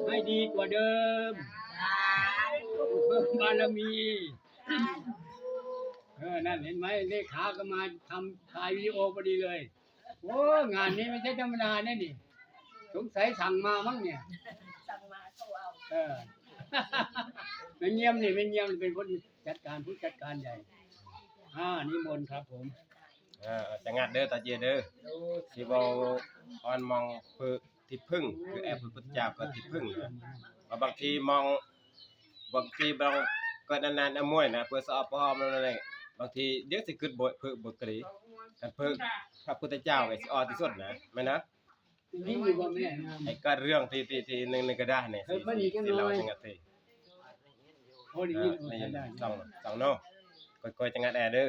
ให้ดีกว่าเดิมเพิ่มบารมีนั่นเห็นไหมเลขาก็มาทำถ่ายวิดีโอพอดีเลยโอ้งานนี้ไม่ใช่ธรรมดาแน่นี่สงสัยสั่งมามั้งเนี่ยสั่งมาเขาเอาไม่เงียบนี่ไม่เงียบเป็นคนจัดการผู้จัดการใหญ่นิมนต์ครับผมจะงัดเด้อตาเจเด้อสิเว้าออนมองคือที่พึ่งคือแอบพระพุทธเจ้าก็ที่พึ่งนะบางทีมองบางทีบางก็นานๆมวยนะเพื่อสอบพร้อมนั่นแหละบางทีเดี๋ยวสิขึ้นบ่เพิ่นบ่กรีกันเพิ่นพระพุทธเจ้าก็สิออที่สุดนะแม่นะนี่อยู่บ่แม่ไอ้ก็เรื่องที่นึงก็ได้เนี่ยสิเราจังซี่โอ้นี่ได้ต้องเนาะค่อยๆจังงัดแอเด้อ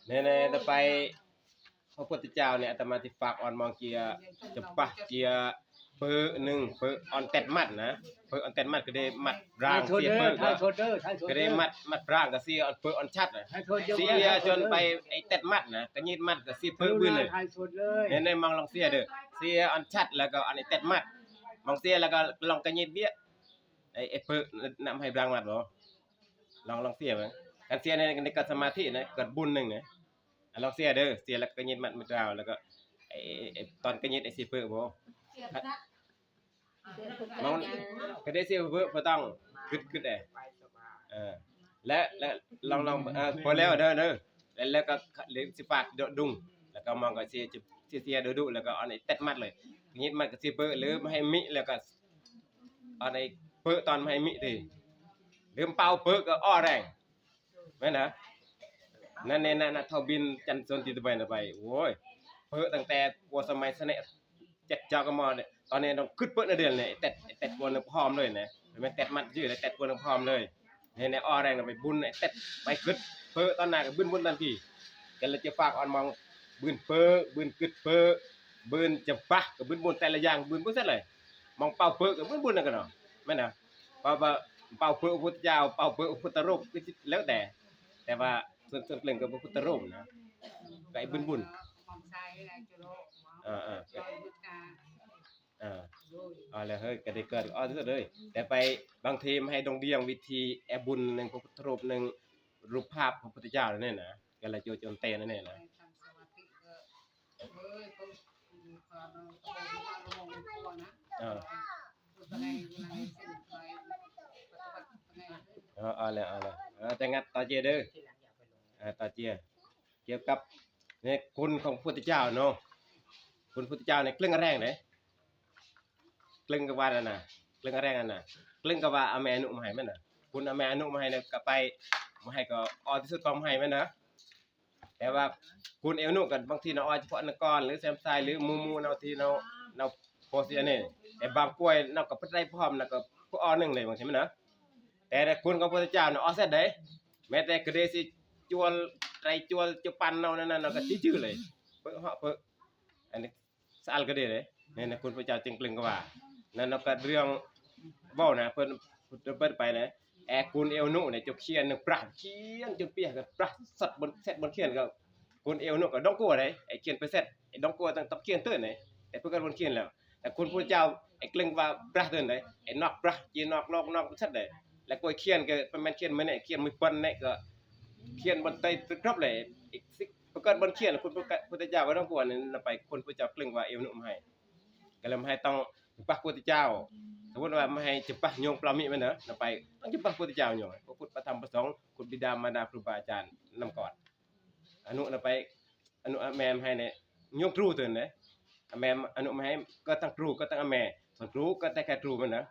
แน่ๆต่อไปพระพุทธเจ้าเนี่ยอาตมาสิฝากออนมองเกียจะปะเกียเปิ้นึงเปิ้ออนแตดมัดนะเปิ้ออนแตดมัดก็ได้มัดร่างเสียเปิ้ก็ได้มัดร่างก็เสียออนเปิ้ออนชัดน่ะเสียจนไปไอ้แตดมัดนะก็ยีดมัดก็เสียเปิ้บื้อเลยในมองลองเสียเด้อเสียออนชัดแล้วก็อันไอ้แตดมัดมองเสียแล้วก็ลองก็ยีดเบี้ยไอ้เปิ้อนำให้ร่างมัดบ่ลองเสียมั้ยการเสียในการสมาธินะเกิดบุญนึงนะลองเสียเด้อเสียแล้วก็ยีดมัดมือราวแล้วก็ไอ้ตอนก็ยีดไอ้เสียเปิ้บ่น้องก็ได้เสียเพื่อต้องขึ้นแและลองพอแล้วเด้อแล้วก็เลี้ยงสิฝากดุงแล้วก็มองก็เสียดุแล้วก็เอาไอ้เต็ดมัดเลยงี้มันก็สิเปิ้หรือไม่ให้มิแล้วก็เอาไอ้เปิ้ตอนไม่ให้มิดิลืมเป่าเปิ้ก็อ้อแรงแม่นะนั่นเท่าบินจันทร์ซนติตะไปโอ้ยเปิ้ตั้งแต่วัวสมัยสนะเจ็ดเจ้าก็มาเนี่ยตอนนี้ต้องขึ้นเปิ้ลเดือนเลยเต็ดวนพร้อมเลยนะไม่เต็ดมัดยืดเลยเต็ดวนพร้อมเลยในอ้อแรงไปบุญเต็ดไปขึ้นเปิ้ลตอนหน้าก็บุญทันทีกันเลยจะฝากอ่อนมองบุญเปิ้ลบุญขึ้นเปิ้ลบุญจะปะกับบุญแต่ละอย่างบุญเสร็จเลยมองเป่าเปิ้ลกับบุญนั่นกันเนาะไม่นะเป่าเปิ้ลพุทธเจ้าเป่าเปิ้ลพุทธรูปแล้วแต่ว่าส่วนเรื่องกับพุทธรูปนะไก่บุญแล้วเฮ้ยก็ได้เกิดอ้อที่สุดเลยแต่ไปบางทีมให้ดงเดียงวิธีแอบบุญหนึ่งพระพุทธรูปหนึ่งรูปภาพพระพุทธเจ้าเนี่ยนะก็เลยโจนเตนั่นเนี่ยนะแต่งัดตาเจเด้อตาเจเกี่ยวกับเนี่ยคุณของพระพุทธเจ้าเนาะคุณพุทธเจ้าเนี่ยกลึงแรงเลยกลึงกับว่านั่นน่ะกลึงแรงนั่นน่ะกลึงกับว่าอเมนุมาให้แม่นน่ะคุณอเมนุมาให้เนี่ยก็ไปมาให้ก็ออที่สุดก็มาให้แม่นนะแต่ว่าคุณเอวนุกันบางทีเนาะออเฉพาะนกรหรือแซมไซหรือมูเนาะที่เนาโพสต์นี่แต่บางกล้วยเนาะก็ได้พร้อมน่ะก็ผู้ออนึงเลยบางทีแม่นนะแต่คุณของพระพุทธเจ้าเนาะออเสร็จได้แม้แต่ก็ได้สิจวลไรจวลจะปันเนาะนั่นน่ะก็ชื่อเลยเพิ่นเฮาเพิ่นอันนี้สะอาดก็ได้เลยนี่นะคุณพระเจ้าจึงกลึงก็ว่านั่นก็เรื่องเว้านะเพิ่นไปนะคุณเอวนุเนี่ยจะเขียนปราดเขียนจนเปียกก็ปราดสัตว์บนเซตบนเขียนก็คุณเอวนุก็ดองกัวได้ไอ้เขียนไปเซตไอ้ดองกัวต้องเขียนเตื้อไหนแต่เพิ่นก็บนเขียนแล้วแต่คุณพระเจ้าไอ้กลึงว่าปราดเตื้อไหนไอ้นอกปราดจีนอกลอกนอกสัตว์ได้แล้วก็เขียนก็มันเขียนมื้อนี้เขียนมื้อปนนี่ก็เขียนบนใต้ครบเลยอีกเพิ่นก็บนเขียนคุณพระพุทธเจ้าว่าดองกัวนี่ไปคุณพระเจ้ากลึงว่าเอวนุมาให้ก็เลยมาให้ต้องพระพุทธเจ้าสมมุติว่าไม่ให้จะปะโยงปลามิมันเนอะไปต้องจะปะพุทธเจ้าโยงพระพุทธพระธรรมพระสงฆ์คุณบิดามารดาครูบาอาจารย์นำก่อนอนุไปอนุแม่ให้เนี่ยโยงครูตัวเนี่ยแม่อนุมาให้ก็ตั้งครูก็ตั้งแม่ส่วนครูก็แต่แค่ครูมันนะ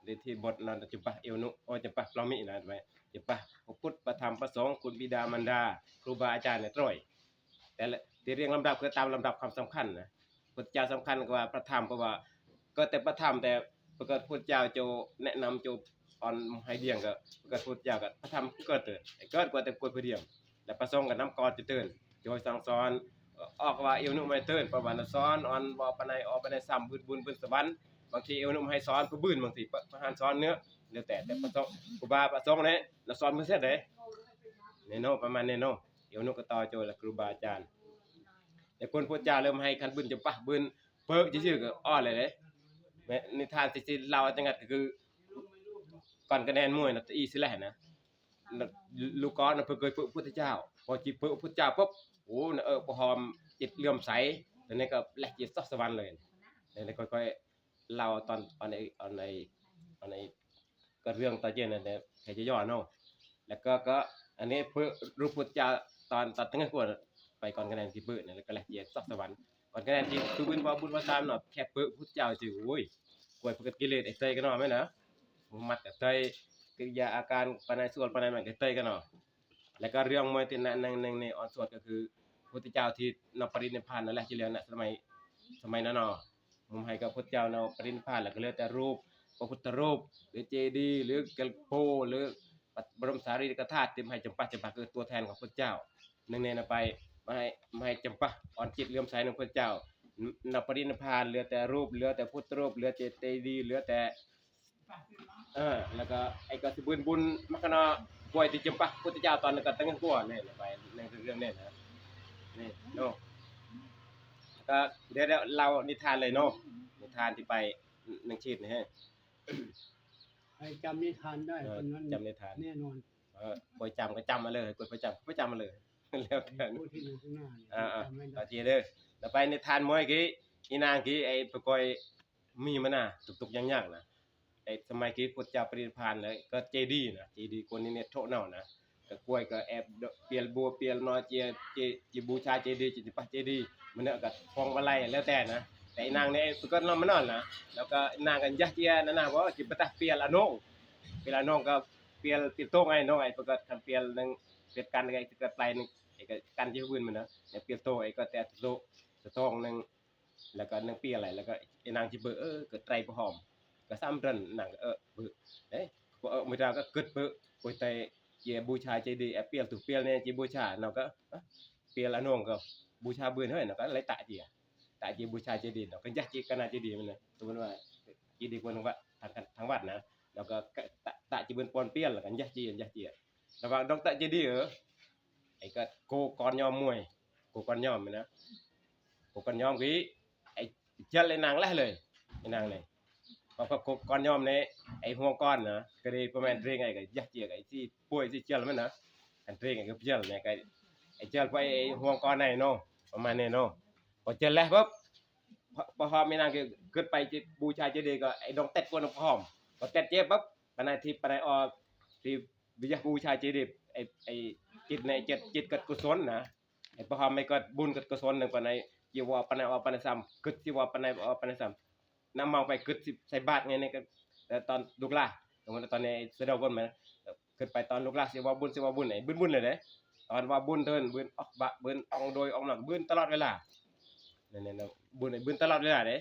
ในที่บทนั้นจะปะเอวนุโอจะปะปลามินะไปจะปะพระพุทธพระธรรมพระสงฆ์คุณบิดามารดาครูบาอาจารย์เนี่ยตรอยแต่ที่เรียงลำดับคือตามลำดับความสำคัญนะพุทธเจ้าสำคัญกว่าพระธรรมเพราะว่าก็แต่พระธรรมแต่พระพุทธเจ้าจะแนะนำจะอ่อนให้เดียงก็พระพุทธเจ้าก็พระธรรมเกิดกว่าแต่ป่วยผู้เดียวและประสงค์กับน้ำกอดจะตื่นโดยสั่งสอนออกว่าเอวนุ่มให้ตื่นประวัติสอนอ่อนบ่ปานใดออกปานใดซ้ำบุญสวรรค์บางทีเอวนุ่มให้สอนผู้บื้นบางทีประหารสอนเนื้อแล้วแต่ประสงค์ครูบาประสงค์เนี่ยเราสอนมื้อเสร็จเด้เนโนประมาณเนโนเอวนุ่มก็ต่อโจและครูบาอาจารย์แต่คนพุทธเจ้าเริ่มให้คันบุญจะปะบุญเปิ้ซื่อๆก็อ้อเลยเด้แ แม่นิทานที่เราจังงัดก็คือก่อนคะแนนมวยน่ะอีสิแลนะลูกกอนน่ะเพิ่นเคยฝึกพุทธเจ้าพอจิฝึกพุทธเจ้าปุ๊บโอ้น่ะพอหอมจิตเลื่อมใสแล้วนี่ก็แลกจิตซอกสวรรค์เลยนี่ค่อยๆเล่าตอนในก็เรื่องตอนเย็นนั่นแหละแค่จะย่อเนาะแล้วก็อันนี้เพื่อรูปพุทธเจ้าตอนตั้งแต่ก่อนไปก่อนคะแนนที่ฝึกนี่แล้วก็แลกจิตซอกสวรรค์ก่อนคะแนนที่คือบุญว่าตามเนาะแค่ฝึกพุทธเจ้าสิโอ้ยกวยปกติกิเลสไอ้เตยกันเนาะแม่นะมัดกับเตยกิริยาอาการปานใดส่วนปานใดมันก็เตยกันเนาะแล้วก็เรื่องมวยที่ในออนสวดก็คือพุทธเจ้าที่นปรินิพพานนั่นแหละที่แล้วน่ะสมัยนั้นเนาะมุมให้กับพุทธเจ้าเนาะปรินิพพานแล้วก็เหลือแต่รูปพระพุทธรูปหรือเจดีย์หรือกระโปหรือบรมสารีริกธาตุที่ให้จำปาคือตัวแทนของพุทธเจ้านึงเนี่ยไปมาให้จำปาอ่อนจิตเลื่อมใสในพุทธเจ้านปรินิพพานเหลือแต่รูปเหลือแต่พุทธรูปเหลือแต่เจดีย์เหลือแต่แล้วก็ไอ้ก็สิบุญมักนะป่วยที่จำปาพุทธเจ้าตอนนั้นก็ตั้งกลัวเนี่ยไปในเรื่องนี้นะนี่เนาะก็เดี๋ยวเรานิทานเลยเนาะนิทานที่ไปนังชีดนี่ฮะ ใครจำนิทานได้คนนั้น จำนิทาน แน่นอน กวยจำก็จำมาเลยกวยประจำมาเลย แล้วกัน ผู้ที่อยู่ข้างหน้าเนี่ยจำไม่ ต่อ ได้ ทีเด้อแล้วไปนิทานมวยกี้อีนางกี้ไอ้ประกอยมีมันน่ะตุกๆยากๆนะไอ้สมัยกี้พุทธเจ้าปรินิพพานเลยก็เจดีย์นะเจดีย์คนนี้เนี่ยโถเนานะก็กล้วยก็แอบเปียลบัวเปียลนอเจบูชาเจดีย์จิตปะเจดีย์มันเนี่ยก็พวงมาลัยแล้วแต่นะแต่อีนางเนี่ยก็นอนมานอนนะแล้วก็นางกันยะเจียนั่นน่ะว่าจิปตะเปียลอะโนงเปียลอะโนงก็เปียลติดโต้งไอ้น้องไอ้ประกอบคันเปียลนึงเปียกันไอ้ก็ไปนึงไอ้ก็กันที่พื้นมันนะเนี่ยเปียโตไอ้ก็แต่โตโต้งนึงแล้วก็นึงเปียอะไรแล้วก็ไอ้นางจิเบก็ไตรบ่หอมก็ซ้ำรันนางเบเอ้มื้อดาก็กึดเบโอยแต่เจบูชาเจดีย์เปียลถูกเปียลเนี่ยจิบูชาเนาะก็เปียลอะโนงก็บูชาบื้นเฮ้ยเนาะก็เลยตะเจียบูชาเจดีย์เนาะก็ยักษ์จิกนาเจดีย์มันน่ะสมมุติว่าเจดีย์คนว่าทางวัดนะแล้วก็ตะจิบืนปอนเปียลแล้วกันยักษ์จีแล้วว่าดอกตะเจดีย์ไอ้ก็โกกอนยอมมวยโกกอนยอมมันนะโกกอนยอมกี้ไอ้เจลไอ้นางแลเลยไอ้นางเลยพอโกกอนยอมเนี่ยไอ้หัวก้อนนะก็ได้ประมาณเรงไอ้ก็ยักษ์จีไอ้ที่ป่วยที่เจลมันนะอันเรงไอ้ก็เจลเนี่ยไอ้เจลไปไอ้หัวก้อนไหนเนาะประมาณนี้เนาะพอเจลแล้วปุ๊บพอหอมไอ้นางก็เกิดไปบูชาเจดีย์ก็ไอ้ดองเต็ดกวนหอมพอเต็ดเจ็บปุ๊บปานที่ปานออกที่วิญญาบูชาเจดีย์ไอ้จิตในจิตกัดกุศลนะไอ้พอหอมไม่ก็บุญกัดกุศลนึงปานจีวปานออกปานซ้ำกึดจีวปานออกปานซ้ำนำมาไปกึดใส่บาตรไงนี่ก็แต่ตอนลูกล่าตอนนี้เสด็จก่อนมาขึ้นไปตอนลูกล่าสิว่าบุญไหนบุญเลยเด้ตอนว่าบุญเทินบุญออกบะบุญอองโดยอองหนักบุญตลอดเวลาเนี่ยบุญตลอดเวลาเด้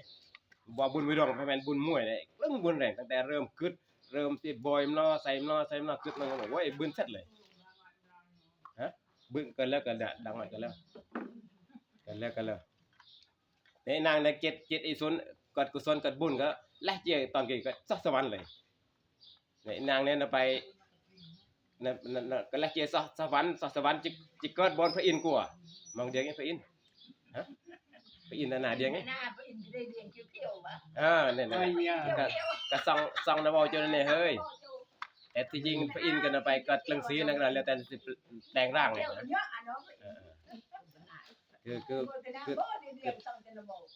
บ่บุญวิดองเพราะแม่นบุญมวยเด้เรื่องบุญแรงตั้งแต่เริ่มกึดเริ่มสิบอยมล้อใส่มล้อกึดมันก็โอ้ยบุญเสร็จเลยฮะบุญกันแล้วกันดังหน่อยกันแล้วในนางในเจ็ดไอ้ส่วนกัดกุศลกัดบุญก็แลกเจียตอนกี่ก็สักสวรรค์เลยในนางเนี่ยไปนั่นก็แลกเจียสวรรค์จิเกิดบนพระอินทร์กว่ามองเดียงพระอินทร์ฮะพระอินทร์น่ะเดียงไง หน้าไปอินได้เรียนเที่ยวๆป่ะ เนี่ย ไอ้เมีย ก็ส่องนะเว้าจนนี่เฮ้ยแต่ที่จริงพระอินทร์กันไปก็เรื่องสีนั่นก็แล้วแต่สิแปลงร่างเนี่ยนะคือ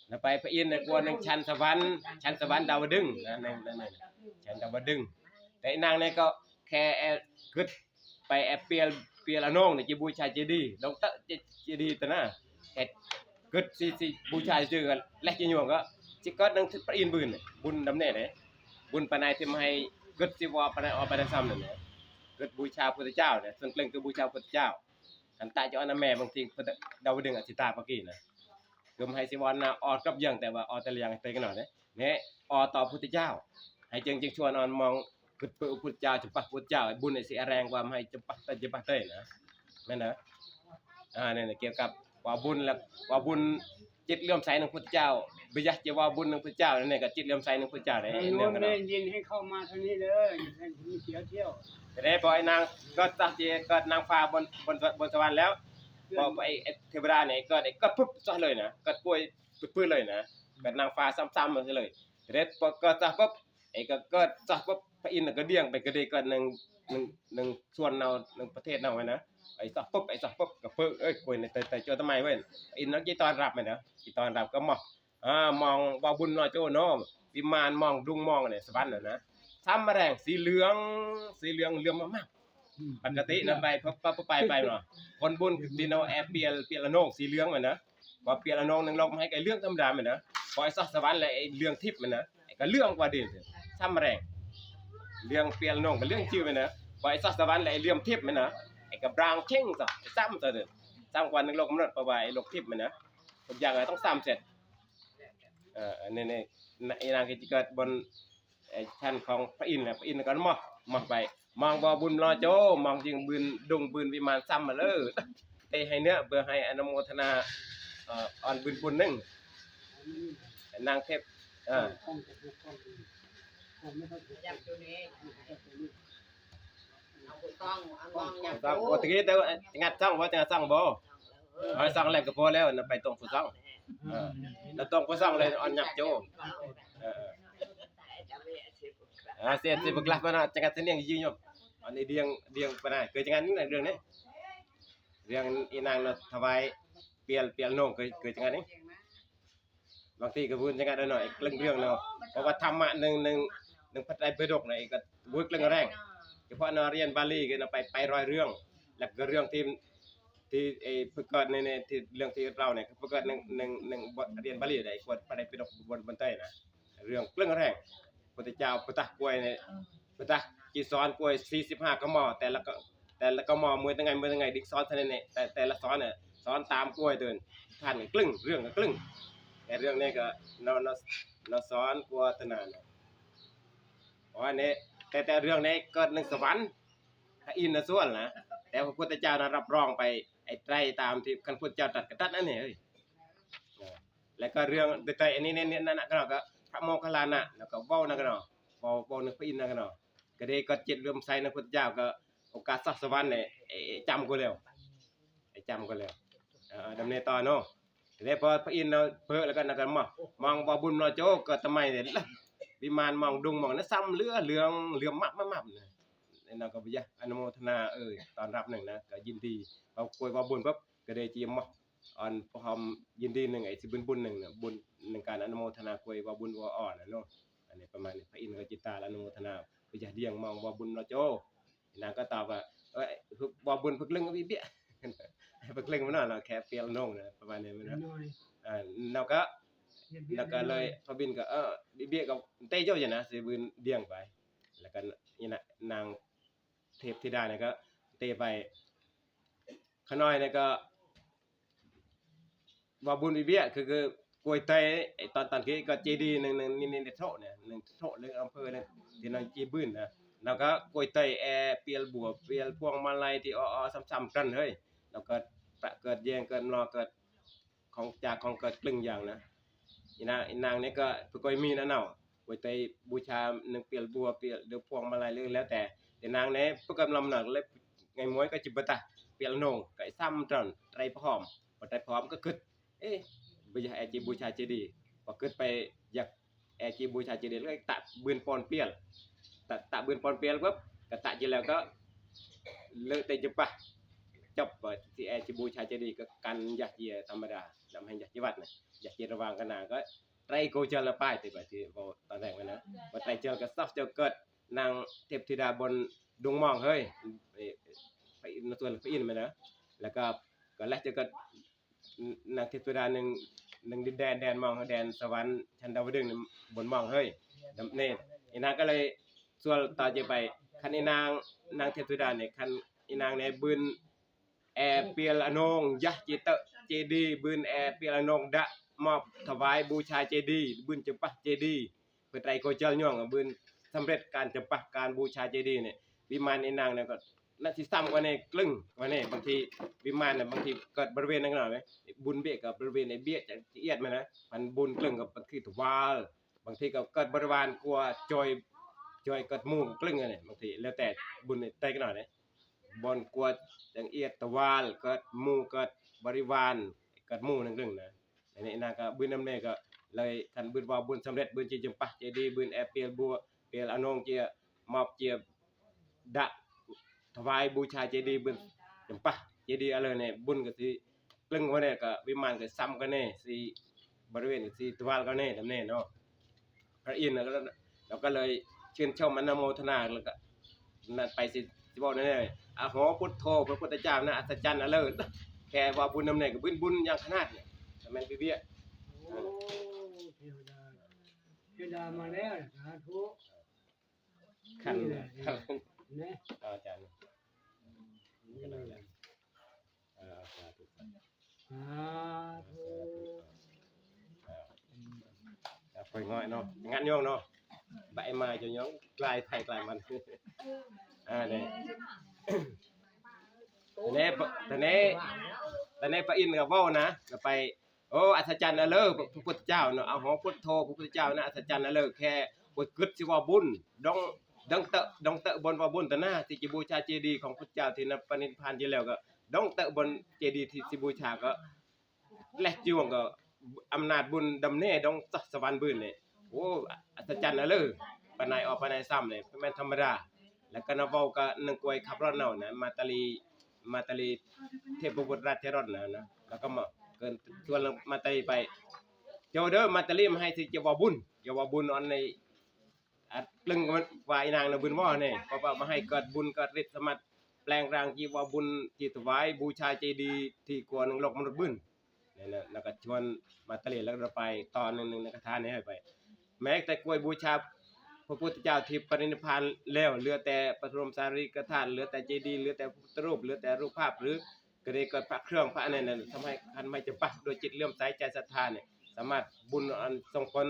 แล้วไปพระอินทร์เนี่ยกวนนึงชั้นสวรรค์ดาวดึงนะนั่นชั้นดาวดึงแต่นางเนี่ยก็แค่กึดไปเปียละน้องนี่จิบูชาเจดีย์ดอกตะเจดีย์ตะนะแค่กึดสิบูชาชื่อกันและจิหยวงก็สิก็นึงพระอินทร์บุญดำแน่เด้บุญปานใดที่มาให้กึดสิว่าปานใดออกปานใดซ้ำนั่นแหละกึดบูชาพระพุทธเจ้าเนี่ยส่วนเกลงคือบูชาพระพุทธเจ้าอันตาเจ้าอันแม่บางทีดาวดึงอสิตาปกี้นะคือให้สิวันน่ะออดกับยังแต่ว่าออดแต่ละอย่างให้ไปกันหน่อยเนี่ยออต่อพระพุทธเจ้าให้จึงชวนออนมองกึดพระพุทธเจ้าจุปะพุทธเจ้าบุญไอ้สิแรงความให้จุปะเต้นะแม่นนะเนี่ยเกี่ยวกับว่าบุญแล้วว่าบุญจิตเลื่อมใสในพระพุทธเจ้าบ่อยากจะว่าบุญในพระพุทธเจ้าเนี่ยก็จิตเลื่อมใสในพระพุทธเจ้าได้ ไอ้ เรื่ โน้ อง น กัน เล่ เนาะ นยินให้เข้ามาทางนี้เลยให้มีเที่ยว แต่ได้พอไอ้นางก็ตัดเจก็นางฟ้าบนสวรรค์แล้วพอไอ้เทวดาเนี่ยก็ปุ๊บซะเลยนะก็ป่วยปื้อเลยนะก็นางฟ้าซ้ำๆมาซะเลย เร็ดพอก็ซะปุ๊บไอ้ก็ซะปุ๊บพระอินทร์ก็เดี่ยงไปก็ได้ก็หนึ่งส่วนเราหนึ่งประเทศเราไว้นะไอ้ซะปุ๊บก็เพิ่งเอ้ยคุยในแต่เจอทำไมเว้ยอินนักกีตอนรับไหมนะกีตอนรับก็มองบ่บุญน้อยโจเนาะวิมานมองดุงมองเนี่ยสวรรค์น่ะนะซ้ำมาแรงสีเหลืองเหลืองมากๆปกตินะไปเนาะคนบุญดินเอาแอร์เปียละโนงสีเหลืองเหมือนนะพอเปียละโนงนึงเราให้ไอ้เรื่องธรรมดาเหมือนนะพอไอ้สวรรค์เลยไอ้เรื่องทิพย์เหมือนนะไอ้ก็เรื่องกว่าเดิมซ้ำมาแรงเรื่องเปียละโนงก็เรื่องชื่อเหมือนนะพอไอ้สวรรค์เลยไอ้เรื่องทิพย์เหมือนนะไอ้ก็บรางเข่งซะซ้ำซะเด้อซ้ำกว่านึงโลกมนุษย์ประว่าไอ้โลกทิพย์เหมือนนะทุกอย่างต้องซ้ำเสร็จนี่ไอ้นางกิจเกิดบนไอ้ชั้นของพระอินทร์พระอินทร์ก็มองไปมองบ่บุญรอโจมองจึงบืนดงบืนวิมานซ้ำมาเลยเตให้เนื้อเบื่อให้อนุโมทนาอ่อนบืนบุญนึงนางเทพอยากตัวนี้เอาต้องอยาก ต้องโอ้ตะกี้แต่งัดซ่องบ่จะซ่องบ่เอาซ่องแล้วก็พอแล้วนะไปตรงผู้ซ่องแล้วตรงผู้ซ่องเลยอ่อนยับโจเสียสิบกลับมาจังกันเสียงยืนอยู่อันนี้เดียงปะนะเคยจังกันนี่เรื่องนี้เรื่องอีนางน่ะถวายเปียโนงเคยจังกันนี่บางทีก็พูดจังกันหน่อยเรื่องเนาะเพราะว่าธรรมะหนึ่งพระไตรปิฎกนี่ก็บุกเรื่องแรงเฉพาะนเรียนบาลีก็ไป100เรื่องแล้วก็เรื่องที่ไอ้ฝึกเกิดในที่เรื่องที่เราเนี่ยฝึกเกิดหนึ่งเรียนบาลีได้ควรพระไตรปิฎกบนใต้นะเรื่องแรงพุทธเจ้าพุทธกล้วยเนี่ยพุทธกีสอนกล้วย45กมอแต่ละกมอมือตั้งไงดิกซ้อนเท่านั้นเนี่ยแต่ละซ้อนเนี่ยซ้อนตามกล้วยเดินท่านกลึ้งเรื่องก็กลึ้งแต่เรื่องนี้ก็เราซ้อนกลัวตนานเพราะอันนี้แต่เรื่องนี้เกิดหนึ่งสวรรค์พระอินทร์ส่วนนะแต่พระพุทธเจ้านั้นรับรองไปไอ้ไตรตามที่คันพุทธเจ้าตรัสก็ตัดนั่นนี่เฮ้ยแล้วก็เรื่องไตรอันนี้นั่นน่ะก็พระโมคคัลลานะแล้วก็เว้านั่นก็เนาะเว้านึกพระอินทร์นั่นก็เนาะก็ได้ก็จิตเริ่มใส่ในพุทธเจ้าก็โอกาสสักสวรรค์เนี่ยจำก็แล้วดำเนินต่อเนาะแล้วพอพระอินทร์เนาะเพ้อแล้วก็นั่นก็มองบ่บุญเนาะโจก็ทำไมเนี่ยวิมานมองดุงมองนั้นซ้ำเหลืองมับนะนั่นก็บ่ยะอนุโมทนาตอนรับหนึ่งนะก็ยินดีเอากวยบ่บุญปั๊บก็ได้จีมอันพร้อมยินดีหนึ่งไอ้สิบุญหนึ่งน่ะบุญหนึ่งการอนุโมทนากวยบ่บุญบ่อ่อนน่ะเนาะอันนี้ประมาณนี้พระอินทร์ก็จิตตาอนุโมทนาก็จะเดียงมองบ่บุญเนาะโจนางก็ตอบว่าบ่บุญพึกลึงวิเบี้ยพึกลึงมันน่ะแค่เปียลนงนะประมาณนี้มันนะแล้วก็เลยพระบินก็บิเบี้ยก็เตโจอยู่นะสิบุญเดียงไปแล้วก็นี่น่ะนางเทพธิดาเนี่ยก็เตไปขน้อยเนี่ยก็ว่าบุญวิเบียคือกวยไตไอ้ตอนกี้ก็เจดีย์นึงนี่โถเนี่ยนึงโถนึงอำเภอนึงที่นั่นจีบื้นนะแล้วก็กวยไตเปียลบัวเปียลพวงมาลัยที่ซ้ำๆกันเฮ้ยแล้วก็เกิดแย่งเกิดรอเกิดของจากของเกิดกลึงอย่างนะอีนางนี่ก็ก็มีนะเนาะกวยไตบูชานึงเปียลบัวเปียลเดี๋ยวพวงมาลัยเรื่องแล้วแต่นางนี่พวกกำลังหนักเลยไงมวยก็จิบตะเปียลนงก็ซ้ำจันไตรพร้อมไตรพร้อมก็คึดbây giờ ai chỉบูชาเจดีย์พอเกิดไปอยากไอ้จีบูชาเจดีย์แล้วตะบืนปอนเปียลตะบืนปอนเปียลปุ๊บก็ตะจีแล้วก็เลิกแต่จะปะจบที่ไอ้จีบูชาเจดีย์ก็กันอยากเจียธรรมดาทำให้อยากจีวัดนะอยากเจียระวังกันนะก็ไตรโกเจลละป้ายที่แบบที่ตอนแรกนะว่าไตรเจลก็ซับเจลเกิดนางเทพธิดาบนดวงมองเฮ้ยไปในส่วนพระอินทร์มานะแล้วก็แล้วจะก็นางเทพธิดาหนึ่งดินแดนมองแดนสวรรค์ชั้นดาวดึงบนมองเฮ้ยนี่อีนางก็เลยส่วนต่อจะไปคันอีนางเทพธิดาเนี่ยคันอีนางเนี่ยบืนเปียลอนงยะจิตเจดีบืนเปียลอนงดะมอบถวายบูชาเจดีบืนจำปะเจดีเพื่อไตรโกเจลย่องบืนสำเร็จการจำปะการบูชาเจดีเนี่ยวิมานอีนางเนี่ยก็นั่นที่ซ้ำกันในกลึงวันนี้บางทีวิมานเนี่ยบางทีเกิดบริเวณนั้นหน่อยไหมบุญเบี้ยกับบริเวณในเบี้ยจะเอียดไหมนะมันบุญกลึงกับบางทีถวายบางทีก็เกิดบริวารกลัวจอยเกิดมู่กลึงอะไรบางทีแล้วแต่บุญในใจกันหน่อยนะบนกลัวอย่างเอียดถวายเกิดมู่เกิดบริวารเกิดมู่นั่นกลึงนะในนี้นะก็บุญน้ำเนี่ยก็ เลยคันบืนว่าบุญสำเร็จบืนจีจำปะเจดีบืนแอเปียลบัวเปียลอนงเจียมอบเจียดะถวายบูชาเจดีบืนจำปะเจดีอะไรเนี่ยบุญก็สิกลึงว่าเนี่ยก็วิมานก็ซ้ำกันเนี่ยสิบริเวณก็สิทวารกันเนี่ยทำเนี่ยเนาะพระอินทร์เราก็เลยชื่นชมอนุโมทนาแล้วก็นั่นไปสิบอกนั่นเลยอะโหพุทโธพระพุทธเจ้านะอัศจรรย์อะเลิศแค่ว่าบุญนำเนี่ยก็บุญอย่างขนาดเนี่ยทำไมพี่เบี้ย โอ้เทวดาเทวดามาแล้วสาธุ ขัน นี่แหละ ครับ นะ อาจารย์ นี่แหละ สาธุ สาธุ ไปง่อยเนาะงานย่องเนาะใบไม้จะย่องกลายไทยกลายมันเนี่ยแต่เนี้พระอินทร์กับว่าวนะก็ไปโอ้อัศจรรย์นะเลิศพระพุทธเจ้าเนาะเอาหัวพุทโธพระพุทธเจ้านะอัศจรรย์นะเลิศแค่บทกึศสิว่าบุญดองเตะบนว่าบุญแต่หน้าที่จะบูชาเจดีย์ของพระพุทธเจ้าที่นับปณิพานอยู่แล้วก็ดองเตะบนเจดีย์ที่สิบูชาก็แลกจิวงก็อำนาจบุญดำเน่ดองสวรรค์บืนเนี่ยโอ้อัศจรรย์นะเลิศปานายออกปานายซ้ำเลยไม่แม่นธรรมดาแล้วก็นเว้าก็นึงกวยขับรถเนานะมาตาลีเทพบุตรราชรถนะแล้วก็มาเกินชวนมาตาลีไปเจ้าเด้อมาตาลีมาให้สิเจ้าว่าบุญอันในกลึงว่าอีนางนะบุญว่าเนี่ยเพราะว่ามาให้เกิดบุญเกิดฤทธิ์สามารถแปลงร่างจีว่าบุญจิตถวายบูชาเจดีย์ที่กวนโลกมนุษย์บุญนี่นะแล้วก็ชวนมาตาลีแล้วเราไปตอนนึงในกระทานนี้ให้ไปแม้แต่กล้วยบูชาพระพุทธเจ้าที่ปรินิพพานแล้วเหลือแต่ปฐมสารีริกธาตุเหลือแต่เจดีย์เหลือแต่พุทธรูปเหลือแต่รูปภาพหรือก็ได้เกิดพระเครื่องพระนั่นทำให้ท่านไม่จะปะโดยจิตเลื่อมใสใจศรัทธาเนี่ยสามารถบุญอันส่งผล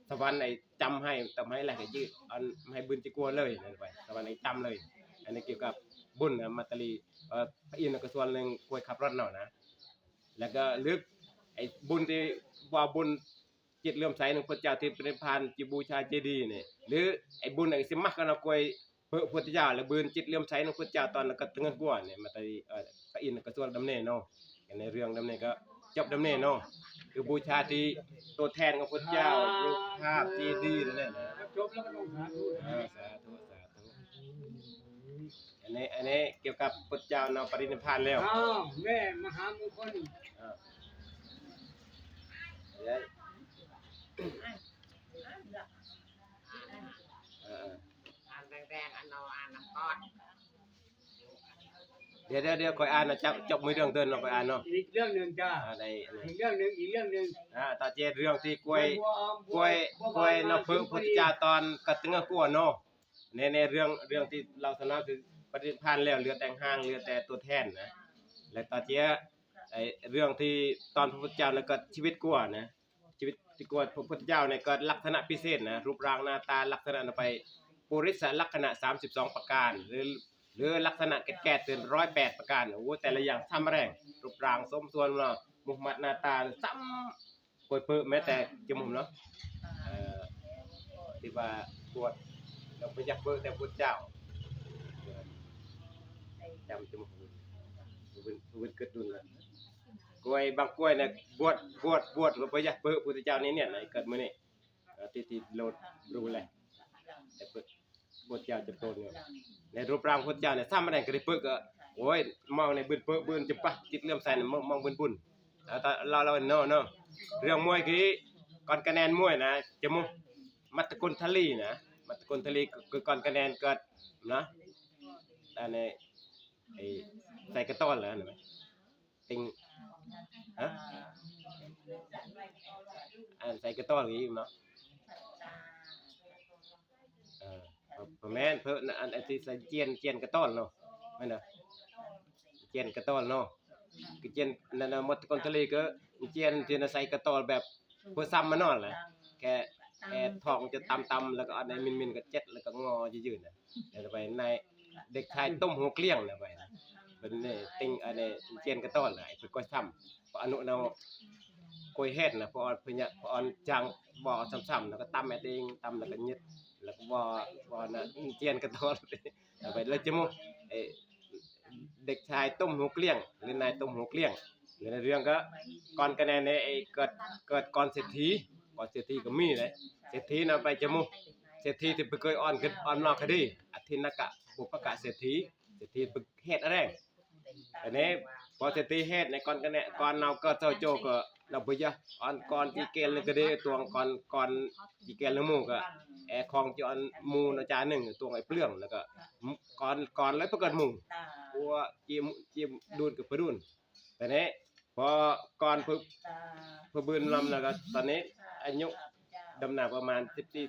สวรรค์ในจำให้ทำให้แหลกยืดอันให้บุญจะกลัวเลยนั่นไปสวรรค์ในจำเลยอันนี้เกี่ยวกับบุญนะมัตตลีพระอินทร์ก็ส่วนหนึ่งกล้วยขับรถเนาะนะแล้วก็ลึกไอ้บุญที่ว่าบุญจิตเลื่อมใสในพระเจ้าที่เป็นพานจิบูชาเจดีย์เนี่ยหรือไอ้บุญไอ้สิมักกันเอากล้วยพระพุทธเจ้าหรือบุญจิตเลื่อมใสในพระเจ้าตอนนั้นก็ตึงกัวเนี่ยมัตตลีพระอินทร์ก็ส่วนดำเนินเนาะในเรื่องดำเนินก็จบดำเนินเนาะคือบูชาที่ตัวแทนของพระเจ้ารูปภาพเจดีย์นั่นแหละนะ จบแล้วก็ต้องสาธุ สาธุอันนี้เกี่ยวกับพระเจ้าเนาะปรินิพพานแล้ว อ้าวแม่มหามงคล อันแรงๆอันนออันน้ำก้อน เดี๋ยวคอยอ่านนะจบมือเรื่องเดินเราไปอ่านเนาะ อีกเรื่องหนึ่งจ้า ใน อีกเรื่องหนึ่งตาเจเรื่องที่กล้วยเนาะพระพุทธเจ้าตอนกระตึงกัวเนาะในเรื่องที่เราสนอคือปฏิพันธ์แล้วเหลือแต่งห้างเหลือแต่ตัวแทนนะและตาเจไอเรื่องที่ตอนพระพุทธเจ้าแล้วก็ชีวิตกัวนะชีวิตที่กัวพระพุทธเจ้าเนี่ยก็ลักษณะพิเศษนะรูปร่างหน้าตาลักษณะไปปุริสลักษณะ32ประการหรือลักษณะแก่ๆตื่น108ประการโอ้แต่ละอย่างซ้ำแรงรูปร่างสมส่วนเนาะมุขมัดหน้าตาซ้ำป่วยเปื้อแม้แต่จมูกเนาะที่ว่าปวดเราไปยักเปื้อแต่พุทธเจ้าจำจมูกวินเกิดดุลละกล้วยบางกล้วยเนี่ยบวชเราไปยักเปื้อพุทธเจ้านี่เนี่ยไหนเกิดมื้อนี้ที่โลดรู้เลยแต่พุทธเจ้าจะโตเนี่ยในรูปร่างพุทธเจ้าเนี่ยซ้ำแรงก็ได้เปื้อก็โอ้ยมองในบืนจะปะจิตเลื่อมใสมองบุญเราเนาะเรื่องมวยคือก่อนคะแนนมวยนะจมูกมัตตกุลทลีนะมัตตกุลทลีคือก่อนคะแนนเกิดนะอันนี้ไอ้ใส่กระต้อนแล้วเห็นมั้ยติงฮะอันใส่กระต้อนอีกเนาะแม่นเพิ่นอันที่ใส่เจียนกระต้อนเนาะแม่นน่ะเจียนกระต้อนเนาะคือเจียนนั่นมัตตกุลทลีก็เจียนที่ใส่กระต้อนแบบเพื่อซ้ำมานอนแหละแค่ทองจะตำแล้วก็อันในมินก็เจ็ดแล้วก็งอยืดๆน่ะเดี๋ยวไปในเด็กชายต้มหัวเกลี้ยงน่ะไปนะเป็นนี่ติงอันนี้เจียนกระต้อนน่ะไอ้ก้อยซ้ำพออนุเนาก้อยเฮ็ดน่ะพอเพิ่นพออันจังบ่ซ้ำๆแล้วก็ตำเองตำแล้วก็ยึดแล้วก็บ่น่ะเจียนกระต้อนแล้วไปแล้วจมูกเด็กชายต้มหัวเกลี้ยงหรือนายต้มหัวเกลี้ยงในเรื่องก็ก่อนคะแนนในไอ้เกิดก่อนเศรษฐี ก่อนเศรษฐีก็มีเลยเศรษฐีนำไปจมูกเศรษฐีที่ไปเคยอ่อนขึ้นอ่อนนอกคดีอธินกะบุปกะเศรษฐีไปเฮ็ดอะไรอันนี้พอเศรษฐีเฮ็ดในก่อนกันเนี่ยก่อนเราก็เจ้าโจก็เราไปยะอ่อนก่อนจีเกลเลยก็ได้ตัวก่อนจีเกลแล้วหมู่ก็แอของจอนหมู่อาจารย์หนึ่งตัวไอ้เปลืองแล้วก็ก่อนแล้วประกันหมู่กัวจีมดูนกับประดุนแต่นี้พอก่อนเพื่อบืนลำแล้วก็ตอนนี้อายุดำหนาประมาณ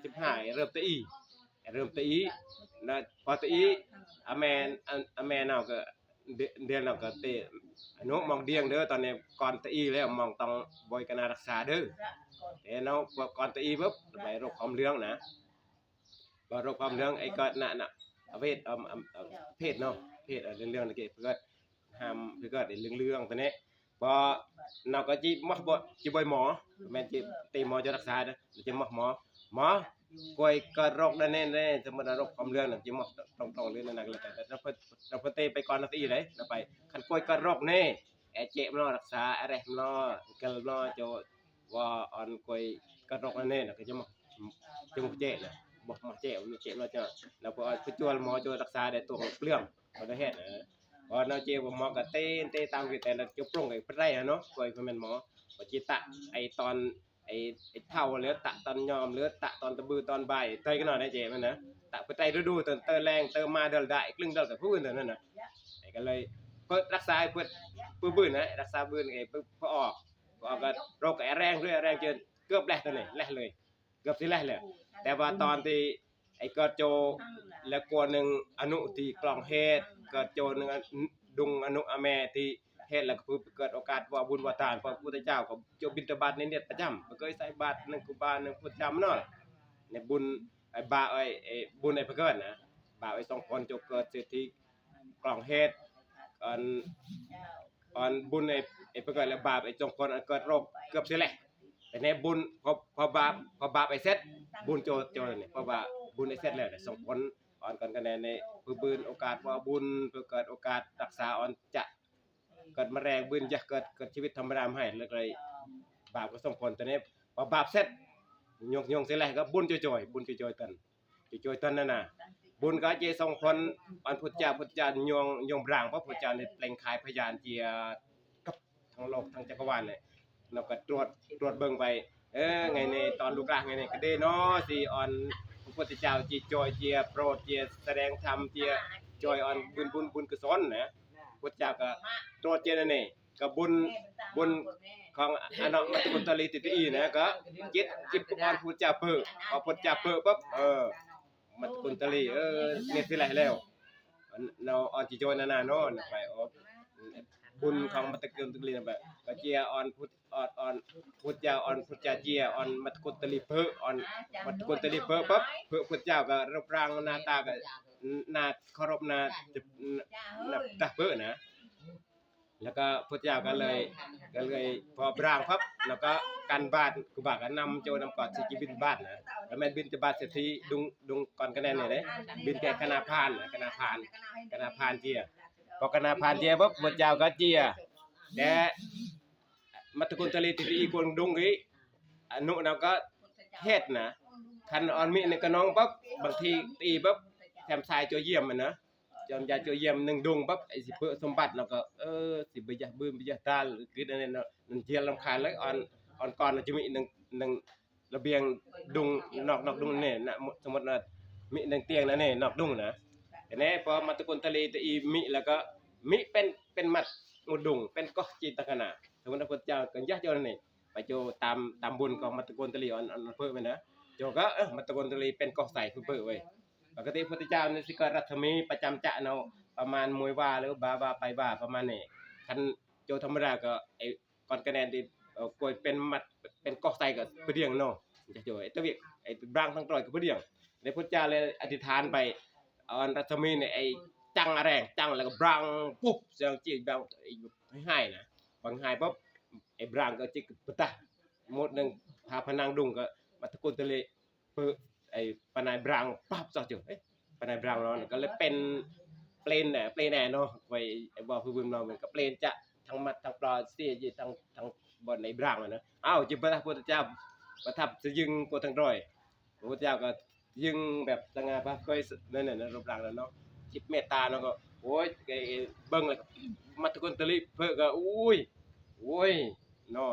14-15เริ่มตีแล้วพอตีอแมนเอาก็เดือนเราก็เตะอนุมองเดียงเด้อตอนนี้ก่อนตีแล้วมองต้องบอยกนารักษาเด้อแต่เนาะก่อนตีปุ๊บไปโรคความเรื่องนะก็โรคความเรื่องไอ้ก็น่ะเพศเนาะเพศเรื่องนี่เพื่อห้ามเพื่อก็เรื่องตอนนี้พอเราก็จีมักบ่จีบอยหมอแม่นจีตีหมอจะรักษาเด้อจะมักหมอป่วยเกิดโรคแน่ๆสมมุติโรคความเรื่องน่ะจีมักต้องเรื่องนั้นแล้วแต่เราเตไปก่อนนาทีได้เราไปคันป่วยเกิดโรคแน่แอเจ็บเนาะรักษาอะไรเนาะเกิดเนาะจะว่าอ่อนป่วยเกิดโรคแน่น่ะก็จะมักเจ็บน่ะบ่มาเจ็บเนาะจะแล้วพอไปช่วยหมอจะรักษาได้ตัวเรื่องบ่ได้เฮ็ดพอเราเจ็บหมอก็เต้ตามแต่ละจะปรุงไอ้ปไรเนาะป่วยคือแม่นหมอบ่จิตะไอ้ตอนไอ้เท่าเหลือตะตอนยอมเหลือตะตอนตะบือตอนบ่ายเตยกันหน่อยได้เจ็บมันนะตะไปไตฤดูตอนเตยแรงเตยมาเดลได้กลึงเดลกับผู้อื่นนั่นน่ะไอ้ก็เลยเพิ่นรักษาเพิ่นบื้นนะรักษาบื้นไอ้เพิ่นออกก็โรคไอ้แรงด้วยแรงจนเกือบแลตัวนี้แลเลยเกือบสิแลเลยแต่ว่าตอนที่ไอ้เกิดโจแล้วกว่านึงอนุที่กล่องเฮ็ดเกิดโจนึงดุงอนุอแม่ที่เฮ็ดแล้วก็เกิดโอกาสว่าบุญว่าทานพระพุทธเจ้าก็โจบิณฑบาตในเน็ตประจำก็เคยใส่บาตรนึงกุบาลนึงพุทธจำเนาะในบุญไอ้บาไอ้บุญไอ้เพิ่นนะบาไอ้2คนโจเกิดเศรษฐีกล่องเฮ็ดอันบุญไอ้เพิ่นแล้วบาปไอ้2คนเกิดโรคเกือบสิแหละแต่ในบุญพอบาปไอ้เสร็จบุญโจนี่เพราะว่าบุญไอ้เสร็จแล้วเนี่ย2คนอ่อนกันกันในเพื่อบืนโอกาสว่าบุญเพื่อเกิดโอกาสรักษาอ่อนจะเกิดมะแรงบืนจะเกิดชีวิตธรรมดาให้เลยบาปก็ส่งผลตอนนี้พอบาปเสร็จยงเสร็จแล้วก็บุญจ่อยบุญจ่อยตันนั่นน่ะบุญก็จะส่งผลอันพุทธเจ้ายงร่างเพราะพุทธเจ้าในเปล่งขายพยานเจียกับทั้งโลกทั้งจักรวาลเลยเราก็ตรวจเบิ่งไปไงในตอนลูกหลานไงในก็ได้เนาะสิอ่อนพระพุทธเจ้าจีจอยเจียโปรดเจียแสดงธรรมเจียจอยอ่อนบุญกุศลนะพุทธเจ้าก็ตรวจเจียนั่นนี่ก็บุญของอนุมัติกุณตลีติตีนะก็จิตอ่อนพุทธเจ้าเปิดพอพุทธเจ้าเปิดปั๊บมัตกุณตลีเนี่ยสิไรแล้วเราอ่อนจีจอยนาเนาะไปบุญของมัตกุณตลีแบบก็เจียอ่อนพุทธพุทธเจ้าอ่อนพุทธเจ้าเจียอ่อนมัตกุณตลีเปิดอ่อนมัตกุณตลีเปิดปั๊บพุทธเจ้าก็รูปร่างหน้าตาก็น่าเคารพน่าตาเปิดนะแล้วก็พุทธเจ้าก็เลยพอร่างปั๊บแล้วก็การบาทกูบาก็นำโจนำกอดสิกิบินบาทนะแล้วแม่นบินจะบาทเศรษฐีดุงก่อนกันแน่เนี่ยเด้บินแก่คณะพานเจียพอคณะพานเจียปุ๊บพุทธเจ้าก็เจียแต่มัตตกุณตลีติอีกวงดุงอีอนุเราก็เฮ็ดนะคันอ่อนมีนึงก็น้องปั๊บบางทีตีปั๊บแถมทรายโจเยี่ยมมันนะจอมยาโจเยี่ยมนึงดุงปั๊บไอ้สิเพิ่สมบัติเราก็สิบ่อยากบืมบ่อยากตาคือนั่นเนาะนั่นเจียรำคาญแล้วอ่อนก่อนจะมีนึงระเบียงดุงนอกดุงนี่นะสมมุติว่ามีนึงเตียงนั่นนี่นอกดุงนะแต่แน่พอมัตตกุณตลีติอีมิแล้วก็มิเป็นมัดงูดุงเป็นก็จิตตะกนะสมมุติว่าพุทธเจ้าก็ยะโจนี่ไปโจตามบุญของมัตตกุณตลีอ่อนเพิ่นไปนะโจก็มัตตกุณตลีเป็นก็ใส่เพิ่นไว้ปกติพุทธเจ้านี่สิก็รัฐมีประจำจะเนาะประมาณมวยว่าหรือบาไปว่าประมาณนี้คันโจธรรมดาก็ไอ้ก่อนคะแนนที่กวยเป็นมัดเป็นกอกใส่ก็เพียงเนาะจะโจไอ้ตะเวียไอ้บางทั้งตรอยก็เพียงในพุทธเจ้าเลยอธิษฐานไปอันรัฐมีเนี่ยไอ้จังแรงจังแล้วก็บางปุ๊บเสียงจีบางให้นะบางให้ปุ๊บไอ้บางก็จิกปะตะหมดนึงพาพนังดุงก็มัตตกุณตลีเปิไอ้ปนายบรางปั๊บซะจุปนายบรางเนาะก็เลยเป็นเปลนแหน่เนาะไว้ไอ้บ่ผู้บึมเนาะมันก็เปลนจะทั้งมัดทั้งปลาเสียทั้งบ่ในบรางนะอ้าวจิพระพุทธเจ้า ประทับจะยึงกว่าทั้งร้อยพระพุทธเจ้าก็ยึงแบบสง่าผ่าเผยนั่นน่ะรูปร่างแล้วเนาะจิตเมตตาเนาะก็โอ้ยไอ้เบิ่งแล้วก็มัตตกุลตลิเพิ่นก็อุ้ยเนาะ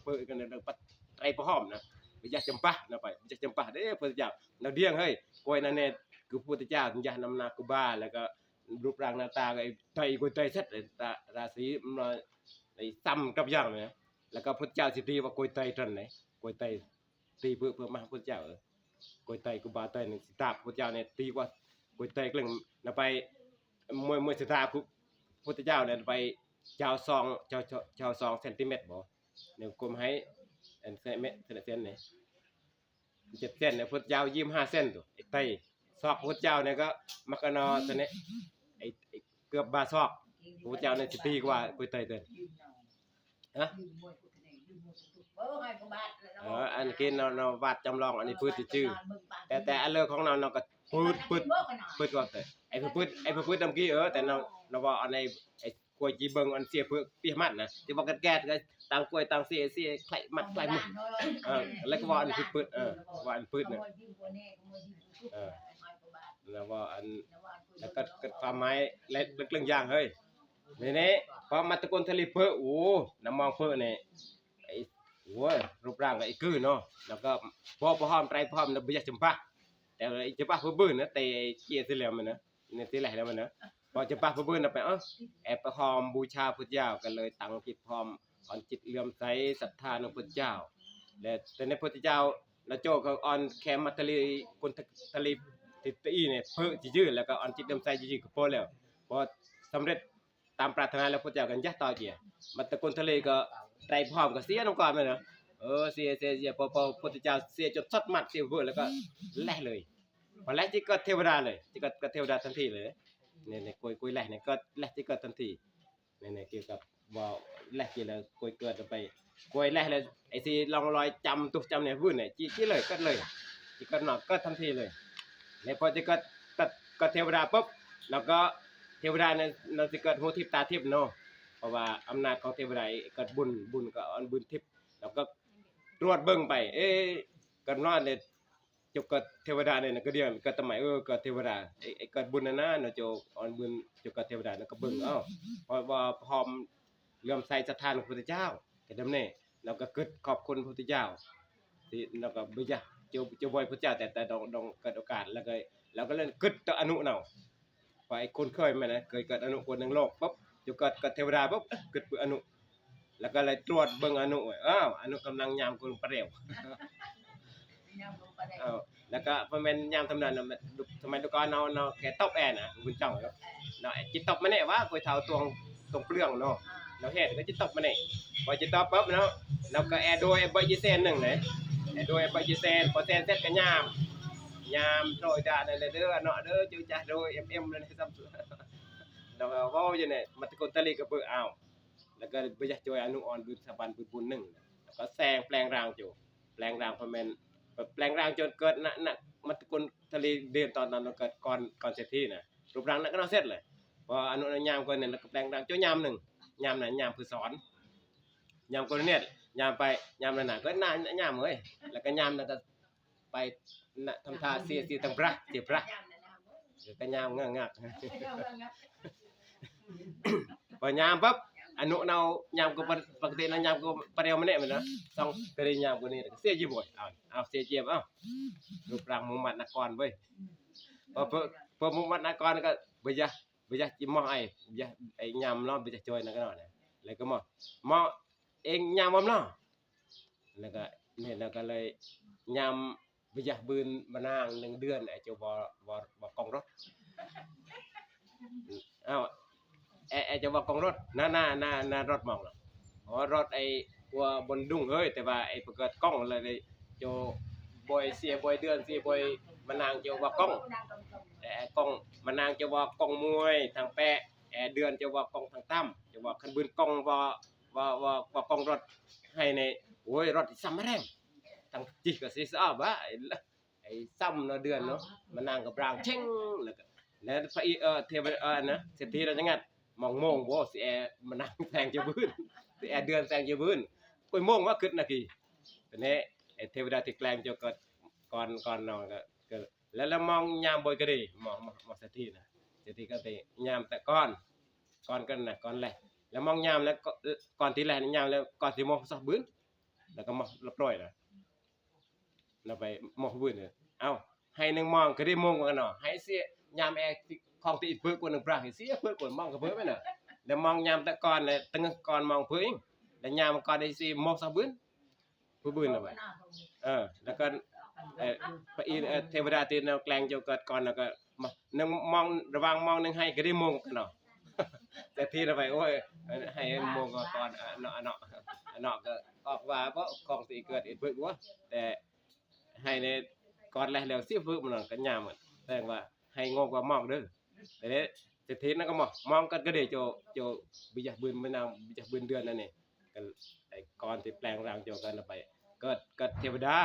เพิ่นก็นั่นปัดไตรพร้อมนะวิญญาจำปาเนาะไปวิญญาจำปาเด้อพระพุทธเจ้าเราเดียงเฮ้ยกวยนั่นแน่คือพระพุทธเจ้าวิญญาณนำนาคุบาแล้วก็รูปร่างหน้าตาก็ไอ้ไตรกวยไตรเสร็จราศีมันไอ้ซ้ำกับอย่างนะแล้วก็พุทธเจ้าสิตีว่ากวยไตรตรันไหนกวยไตรตีเพื่อมาพุทธเจ้ากวยไตรกุบาไตรนี่สิตาพุทธเจ้าเนี่ยตีว่ากวยไตรกลึงนะไปมวยสิตาพุทธเจ้าเนี่ยไปเจ้าซองเซนติเมตรบ่เนี่ยกลมให้อันเซนเมตรเซนเนี่ย7 เส้นเนี่ยพุทธเจ้า25 เส้นตัวไอ้ไตรซอกพุทธเจ้าเนี่ยก็มักกะนอตัวนี้ไอ้เกือบบาซอกพุทธเจ้าเนี่ยสิตีกว่ากวยไตรเด้อฮะอันกินเราวาดจำลองอันนี้พืชชื่อแต่อันเลิกของเราก็พืชก่อนแต่ไอ้พืชดำกี้แต่เราว่าอันไอ้กล้วยจีเบิงอันเสียเพื่อปีมัดนะที่ว่ากันแก่ก็ต่างกล้วยต่างเสียไข่มัดไข่มุกแล้วก็ว่าอันพืชว่าอันพืชเนี่ยแล้วว่าอันแล้วก็ความหมายเล็กเรื่องอย่างเฮ้ยนี่พอมาตะโกนทะเลเพื่อโอ้น้ำมองเพื่อเนี่ยไอ้โว้ยรูปร่างไอ้กือเนาะแล้วก็พอหอมไตรพร้อมนะบ่อยากจำปาแต่ไอ้จำปาเพื่อบื้อนะแต่เกียร์สิแล้วมันนะเนี่ยสิแหละแล้วมันนะพอจำปาเพื่อบื้อนะไปแอบไปหอมบูชาพุทธเจ้ากันเลยตั้งจิตพร้อมอ่อนจิตเลื่อมใสศรัทธาในพุทธเจ้าแต่ในพุทธเจ้าแล้วโจก็อ่อนแคมมาทะเลคนทะเลติดตีเนี่ยเพื่อจื้อแล้วก็อ่อนจิตเลื่อมใสจื้อก็พอแล้วพอสำเร็จตามปรารถนาแล้วพุทธเจ้ากันยัดต่อเกียร์มาตะกนทะเลก็ไตรพร้อมก็เสียน้ำก่อนไปเนาะเสียพอพุทธเจ้าเสียจนสัดมัดเสียเบื่อแล้วก็แล่เลยพอแล่จิก็เทวดาเลยจิก็เทวดาทันทีเลยเนี่ยกุยแล่เนี่ยก็แล่จิก็ทันทีเนี่ยเกี่ยวกับว่าแล่กี่แล้วกุยเกิดไปกุยแล่เลยไอ้ที่ลองรอยจำตุกจำเนี่ยวุ่นเนี่ยจี้เลยก็เลยจิก็หนักก็ทันทีเลยเนี่ยพอจิก็เทวดาปุ๊บแล้วก็เทวดาเนี่ยเราจะเกิดหูทิพตาทิพเนาะเพราะว่าอำนาจของเทวดาเกิดบุญก็อันบุญทิพแล้วก็ตรวจเบิ่งไปก็นอนเนี่ยจบกับเทวดาเนี่ยก็เดียวก็ทำไมก็เทวดาไอ้เกิดบุญนะเนาะโจอันบุญจบกับเทวดาก็เบิ่งเพราะว่าพร้อมเลื่อมใสศรัทธาในพระพุทธเจ้าก็ดำเนินแล้วก็เกิดขอบคุณพระพุทธเจ้าที่แล้วก็บ่อยากจะบ่อยพระเจ้าแต่ดองเกิดโอกาสแล้วก็เล่นกึดต่ออนุเนาะพอไอ้คนเคยมั้ยนะเคยเกิดอนุคนหนึ่งโลกปุ๊บอยู่กับเทวดาปุ๊บเกิดอนุแล้วก็เลยตรวจเบิ่งอนุอนุกำลังยามคนประเร็วแล้วก็พอแม่นยามทำนั้นสมัยตุกอนเนาะแค่ตบแอน่ะคุณจ้องเนาะจิตตบมาแน่ว่าคอยเฒ่าตรงเปลืองเนาะแล้วเฮ็ดก็จิตตบมาแน่พอจิตตบปุ๊บเนาะแล้วก็แอโดยบ่ยีเซนนึงเลยแอโดยบ่ยีเซนพอเซนเสร็จก็ยามโดยดานั่นเลยเด้อเนาะเด้อจูจ้าโดยนั่นซ้ำแล้วก็เว้าอยู่เนี่ยมันตะโกนตะลิก็เบิ่งแล้วก็บ่อยากจอยอนุอ่อนบุญสะบันบุญนึงแล้วก็แซงแปลงร่างโจแปลงร่างพอแม่นแปลงร่างจนเกิดน่ะมันตะโกนทะเลเดือนตอนนั้นเกิดก่อนเศรษฐีน่ะรูปร่างนั้นก็เนาะเสร็จเลยพออนุยามก่อนเนี่ยแล้วก็แปลงร่างโจยามนึงยามนั้นยามคือสอนยามก่อนเนี่ยยามไปยามนั้นน่ะก็ยามเอ้ยแล้วก็ยามนั้นก็ไปทำท่าเสียตั้งพระเสียพระก็ยามงักพอยามปั๊บอนุเนายามก็ปกตินะยามก็ปะเรียวมันเนี่ยมันนะต้องกระดิ่งยามก็นี่เสียยี่บ่อยเอาเสียเจียบรูปร่างมุมัดนครเว้ยพอมุมัดนครก็บ่อยากจิมอไอ้ยามเนาะบ่อยากจอยนั่นก็เนาะแล้วก็มอเองยามบ่เนาะแล้วก็นี่แล้วก็เลยยามบ่อยากบืนมานาง1 เดือนไอ้เจ้าบ่กองรถไอ้จะว่ากองรถหน้ารถมองน่ะรถไอ้ตัวบนดุ้งเฮ้ยแต่ว่าไอ้เกิดกล้องเลยโจบ่อยเสียบ่อยเดือนเสียบ่อยมานางเจ้าว่ากล้องแต่กล้องมานางเจ้าว่ากล้องมวยทางแปะเดือนเจ้าว่ากล้องทางตั้มเจ้าว่าคันบืนกล้องว่ากล้องรถให้ในโอ้ยรถซ้ำแรงทางจิก็สิอ้าวไอ้ซ้ำเนาะเดือนเนาะมานางกับรางเช่งแล้วก็แล้วพระเทวนะเศรษฐีเราจังงั้นมองบ่สิมานั่งแซงจะบื้นสิเดือนแซงจะบื้นคุยโมงว่าคึดนาทีเป็นนี้ ไอ้เทวดาที่แกล้งเจ้าก็ก่อนนอนก็แล้วมองยามบ่อยก็ดีมองเศรษฐีนะเศรษฐีก็ไปยามแต่ก่อนกันนะก่อนแรกแล้วมองยามแล้วก็ก่อนที่แรกนี่ยามแล้วก่อนที่มองสักบื้นแล้วก็มองรับร้อยนะแล้วไปมองบื้นเนี่ยเอ้าให้นึงมองก็ได้มองกันเนาะให้เสียยามแอของที่เพิ่นกว่านึงปรางให้เสียเพิ่นกว่ามองก็เพิ่นไปน่ะแล้วมองยามแต่ก่อนเลยตั้งก่อนมองเพิ่นแล้วยามก่อนได้สิมองสักบื้นผู้บื้นน่ะไปแล้วก็พระอินทร์เทวดาที่แนวแกลงเจ้าเกิดก่อนแล้วก็นึงมองระวังมองนึงให้ก็ได้มองกันเนาะแต่ที่เราไปโอ้ยให้มองก่อนเนาะก็ออกว่าเพราะของสิเกิดอีกเพิ่นว่าแต่ให้ในก่อนแล้วสิเพิ่นมันก็ยามเหมือนแสดงว่าให้งงกว่ามองเด้อแต่เด้เศรษฐีนั่นก็มองกันก็ได้โจบิยะบืนมะนาวบิยะบืนเดือนนั่นนี่ก็ไอ้ก่อนที่แปลงร่างเจ้ากันไปก็เทวดา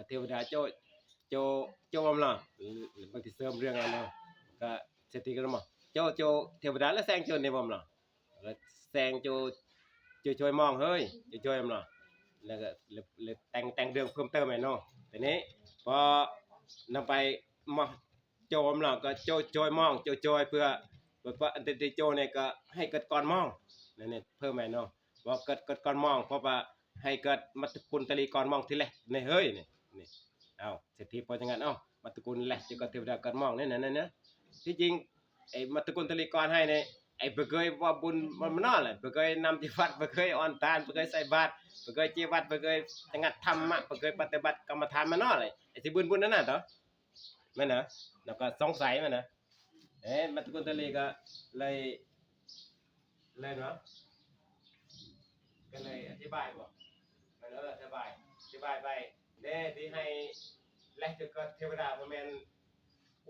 เทวดาโจมล่ะบางทีเสริมเรื่องอะไรเนาะก็เศรษฐีก็มาโจเทวดาแล้วแซงโจในบ่มล่ะแล้วแซงโจช่วยมองเฮ้ยช่วยมล่ะแล้วก็เลยแต่งเรื่องเพิ่มเติมให้เนาะทีนี้พอนำไปมาโจมล่ะก็โจยมองโจยเพื่ออันที่โจเนี่ยก็ให้เกิดก่อนมองนั่นนี่เพิ่มให้เนาะว่าเกิดก่อนมองเพราะว่าให้เกิดมัตตกุลตลีก่อนมองทีแรกในเฮ้ยนี่เอาเศรษฐีพอจังงั้นมัตตกุลแหละจะก็เทวดาก่อนมองนี่นะที่จริงไอ้มัตตกุลตลีก่อนให้ในไอ้บ่เคยว่าบุญมันนอแหละบ่เคยนำที่วัดบ่เคยอ่อนทานบ่เคยใส่บาตรบ่เคยจีวัดบ่เคยจังัดธรรมะบ่เคยปฏิบัติกรรมฐานมานอเลยไอ้สิบุญนั่นน่ะตอแม่นนะแล้วก็สงสัยมันนะมัตตกุลตลีก็เลยเนาะก็เลยอธิบายบ่อธิบายไปเด้ที่ให้แลกจะเกิดเทวดาบ่แม่น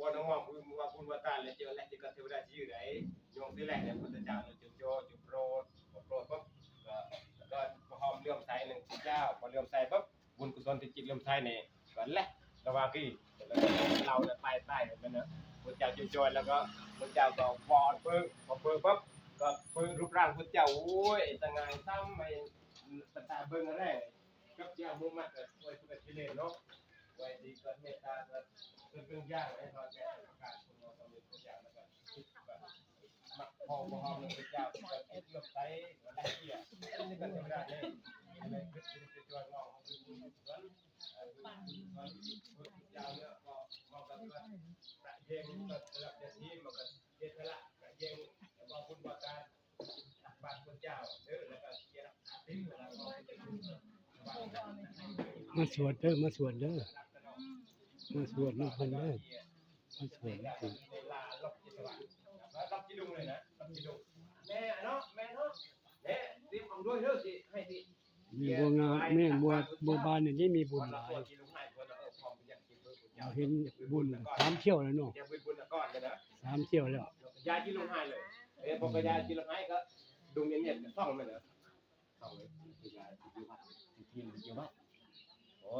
ว่าน้องมองว่าบุญว่าตาแล้วเจอแลกจะเกิดเทวดาชื่อใดโยมที่แรกเนี่ยพุทธเจ้าจุโจจุโปรดปุ๊บก็พร้อมเลื่อมใสหนึ่งพระเจ้าพอเลื่อมใสปุ๊บบุญกุศลที่จิตเลื่อมใสนี่ก็แลกระหว่างที่เราเนี่ยไปใต้เหมือนกันนะพุทธเจ้าจุโจแล้วก็พุทธเจ้าก็วอนเพิ่งปุ๊บก็เพิ่งรูปร่างพุทธเจ้าโอ้ยสง่าซ้ำไม่ตาเบิ่งอะไรกับเจ้ามุ่งมั่นก็ไว้สุขที่เลนเนาะไว้ดีก็เมตตาก็เรื่องยากให้ทอดแก่ประกาศคุณเราสำเร็จทุกอย่างแล้วก็คิดแบบมักพอพอมันเป็นเจ้าก็คิดเลื่อมใสอะไรเที่ยนี่ก็เทวดาเนี่ยอะไรคิดจะช่วยมองคือบุญกุศลเจ้าเนี่ยก็มองกันก็ประเยงก็ระดับที่มันก็เจตละประเยงแล้วก็บุญว่าการตักบาตรพระเจ้าเด้อแล้วก็เกี่ยวกับอาทิตย์แล้วก็มาสวดเด้อมาสวดเด้อมาสวดนี่เพิ่นเด้อมาสวดสิรับจีดุงเลยนะรับจีดุงแม่เนาะแม่รีบเอาด้วยเด้อสิให้สิมีบัวงามแม่บัวบานนี่มีบุญหลายเห็นบุญ3เที่ยวแล้วเนาะ3เที่ยวแล้วยาจีลงให้เลยพอไปยาจีลงให้ก็ดุงเงียบๆท่องเลยเหรอท่องเลยยาทีมเกี่ยวว่าโอ้